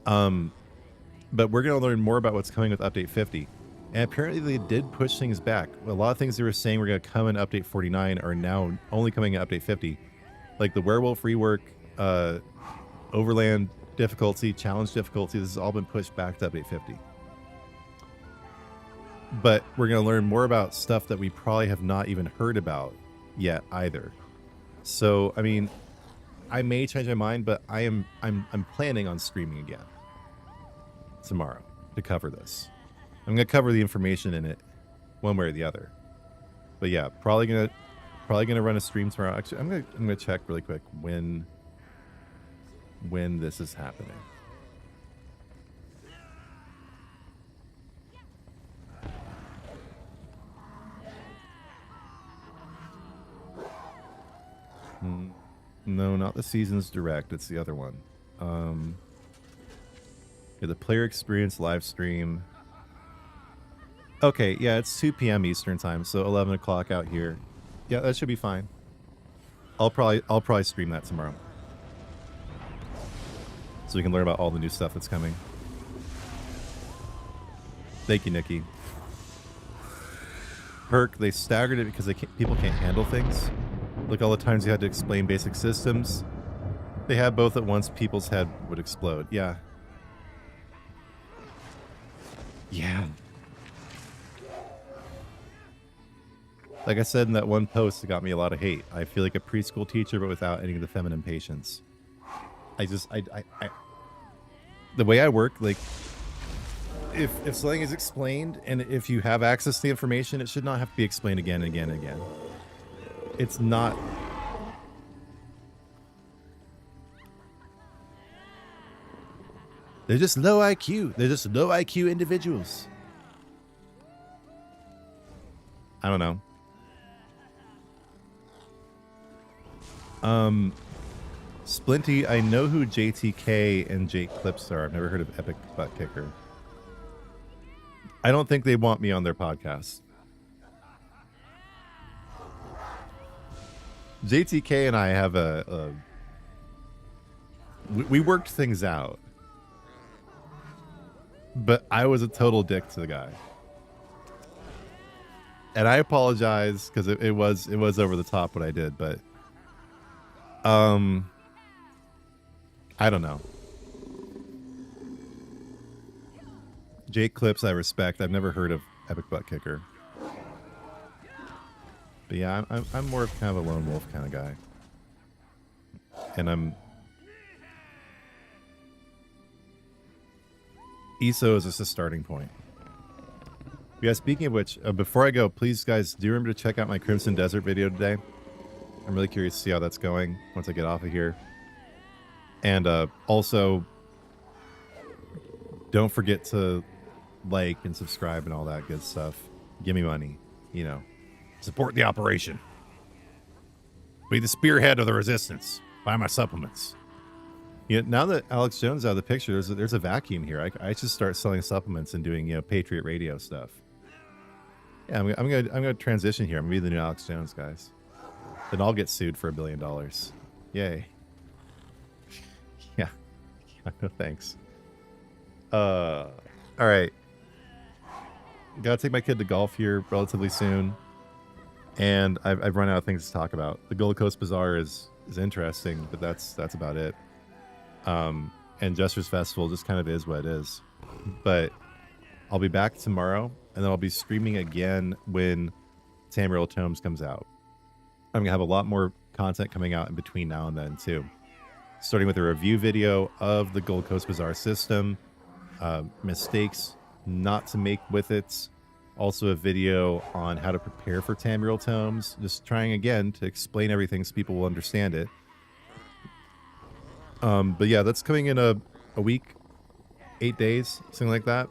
But we're going to learn more about what's coming with Update 50. And apparently they did push things back. A lot of things they were saying were going to come in Update 49 are now only coming in Update 50. Like the werewolf rework, overland difficulty, challenge difficulty, this has all been pushed back to Update 50. But we're going to learn more about stuff that we probably have not even heard about yet either. So, I mean, I may change my mind, but I'm planning on streaming again tomorrow to cover this. I'm going to cover the information in it one way or the other. But yeah, probably going to run a stream tomorrow. Actually, I'm going to check really quick when this is happening. No, not the Seasons Direct. It's the other one. Yeah, the player experience live stream. Okay, yeah, it's 2 p.m. Eastern time, so 11 o'clock out here. Yeah, that should be fine. I'll probably stream that tomorrow, so we can learn about all the new stuff that's coming. Thank you, Nikki. Perk, they staggered it because people can't handle things. Like all the times you had to explain basic systems, they had both at once. People's head would explode. Yeah. Yeah. Like I said in that one post, it got me a lot of hate. I feel like a preschool teacher, but without any of the feminine patience. The way I work, like, if something is explained and if you have access to the information, it should not have to be explained again and again and again. It's not. They're just low IQ. They're just low IQ individuals. I don't know. Splinty, I know who JTK and Jake Clips are. I've never heard of Epic Butt Kicker. I don't think they want me on their podcast. JTK and I have we worked things out, but I was a total dick to the guy, and I apologize because it was over the top what I did, but I don't know. Jake Clips I respect. I've never heard of Epic Butt Kicker. But yeah, I'm more of kind of a lone wolf kind of guy. And ESO is just a starting point. Yeah, speaking of which, before I go, please guys, do remember to check out my Crimson Desert video today. I'm really curious to see how that's going once I get off of here. And also, don't forget to like and subscribe and all that good stuff. Give me money, you know. Support the operation. Be the spearhead of the resistance. Buy my supplements. You know, now that Alex Jones is out of the picture, there's a vacuum here. I should start selling supplements and doing, you know, Patriot Radio stuff. Yeah, I'm gonna transition here. I'm gonna be the new Alex Jones, guys. Then I'll get sued for $1 billion. Yay. Yeah. No thanks. All right. Gotta take my kid to golf here relatively soon. And I've run out of things to talk about. The Gold Coast Bazaar is interesting, but that's about it. And Jester's Festival just kind of is what it is. But I'll be back tomorrow, and then I'll be streaming again when Tamriel Tomes comes out. I'm gonna have a lot more content coming out in between now and then too. Starting with a review video of the Gold Coast Bazaar system, mistakes not to make with it. Also a video on how to prepare for Tamriel tomes. Just trying again to explain everything so people will understand it. But yeah, that's coming in a week, 8 days, something like that.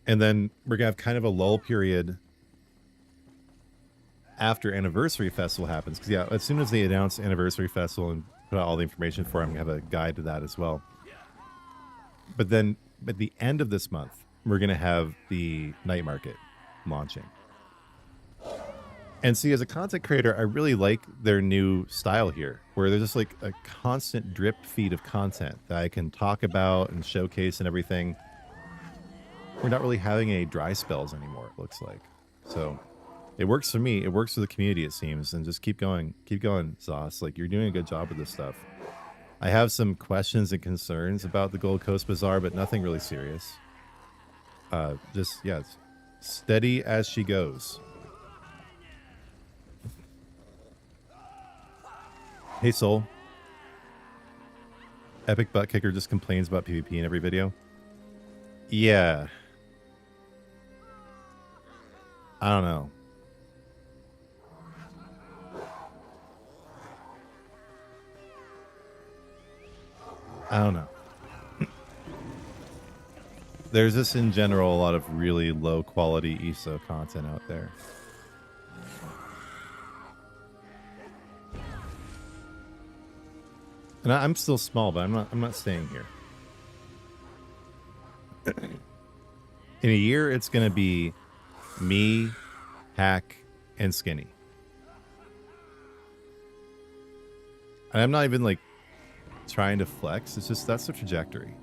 And then we're gonna have kind of a lull period after Anniversary Festival happens. Because yeah, as soon as they announce Anniversary Festival and put out all the information for it, I'm gonna have a guide to that as well. But then at the end of this month, we're gonna have the night market launching. And see, as a content creator, I really like their new style here, where there's just like a constant drip feed of content that I can talk about and showcase and everything. We're not really having any dry spells anymore, it looks like. So it works for me. It works for the community, it seems. And just keep going, Zos. Like, you're doing a good job with this stuff. I have some questions and concerns about the Gold Coast Bazaar, but nothing really serious. Just, yeah, it's steady as she goes. Hey, Soul. Epic Butt Kicker just complains about PvP in every video. Yeah. I don't know. I don't know. There's just in general a lot of really low quality ESO content out there. And I'm still small, but I'm not staying here. In a year, it's going to be me, Hack, and Skinny. And I'm not even like trying to flex. It's just that's the trajectory.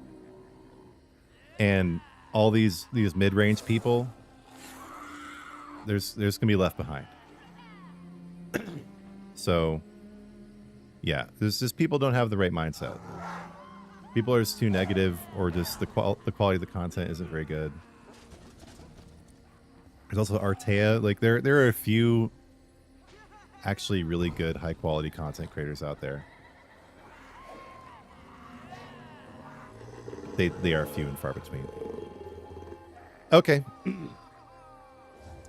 And all these mid-range people, there's going to be left behind. So yeah, there's just people don't have the right mindset. People are just too negative, or just the quality of the content isn't very good. There's also Artea. Like there are a few actually really good high quality content creators out there. They are few and far between. Okay. All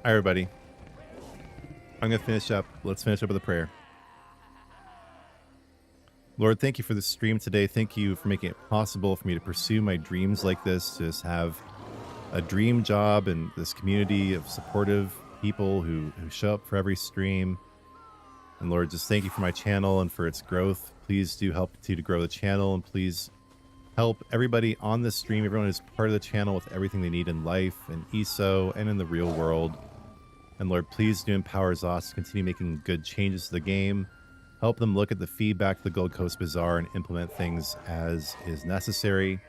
right, everybody. I'm gonna finish up. Let's finish up with a prayer. Lord, thank you for this stream today. Thank you for making it possible for me to pursue my dreams like this, to just have a dream job and this community of supportive people who show up for every stream. And Lord, just thank you for my channel and for its growth. Please do help to grow the channel, and please help everybody on this stream, everyone who's part of the channel, with everything they need in life and ESO and in the real world. And Lord, please do empower Zos to continue making good changes to the game. Help them look at the feedback of the Gold Coast Bazaar and implement things as is necessary.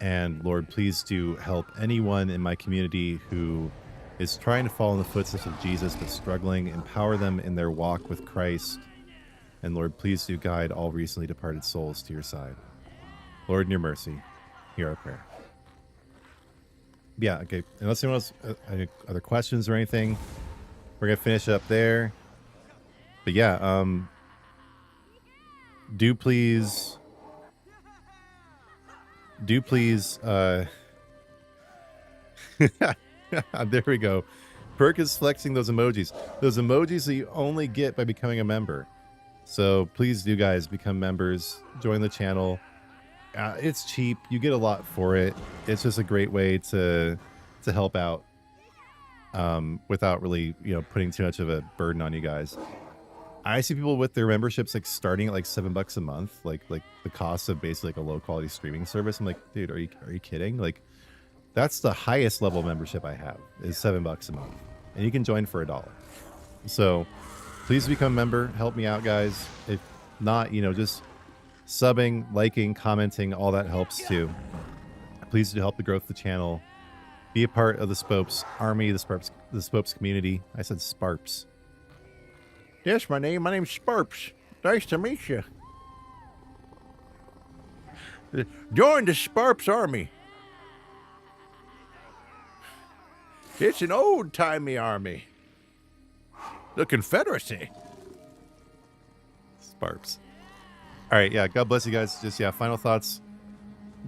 And Lord, please do help anyone in my community who is trying to follow in the footsteps of Jesus but struggling. Empower them in their walk with Christ. And Lord, please do guide all recently departed souls to your side. Lord, in your mercy, hear our prayer. Yeah, okay. Unless anyone else any other questions or anything, we're going to finish up there. But yeah, do please, there we go. Perk is flexing those emojis that you only get by becoming a member. So please do, guys, become members, join the channel. It's cheap. You get a lot for it. It's just a great way to help out without really, putting too much of a burden on you guys. I see people with their memberships like starting at like $7 a month, like the cost of basically like a low quality streaming service. I'm like, dude, are you kidding? Like, that's the highest level membership I have is $7 a month, and you can join for $1. So please become a member. Help me out, guys. If not, just subbing, liking, commenting, all that helps too. Please do help the growth of the channel. Be a part of the Spopes army, the Spopes community. I said Sparps. Yes, my name's Spopes. Nice to meet you. Join the Spopes army. It's an old-timey army. The Confederacy. Sparps. All right, yeah, God bless you guys. Just, yeah, final thoughts.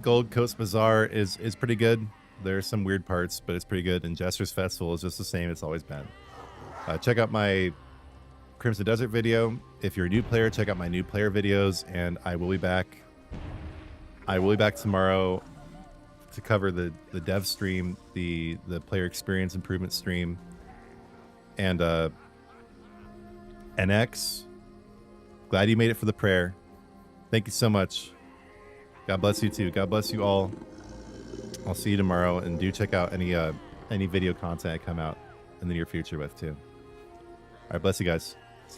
Gold Coast Bazaar is pretty good. There are some weird parts, but it's pretty good. And Jester's Festival is just the same it's always been. Check out my Crimson Desert video. If you're a new player, check out my new player videos, and I will be back. I will be back tomorrow to cover the dev stream, the player experience improvement stream, and NX. Glad you made it for the prayer. Thank you so much. God bless you too. God bless you all. I'll see you tomorrow, and do check out any video content I come out in the near future with too. All right, bless you guys.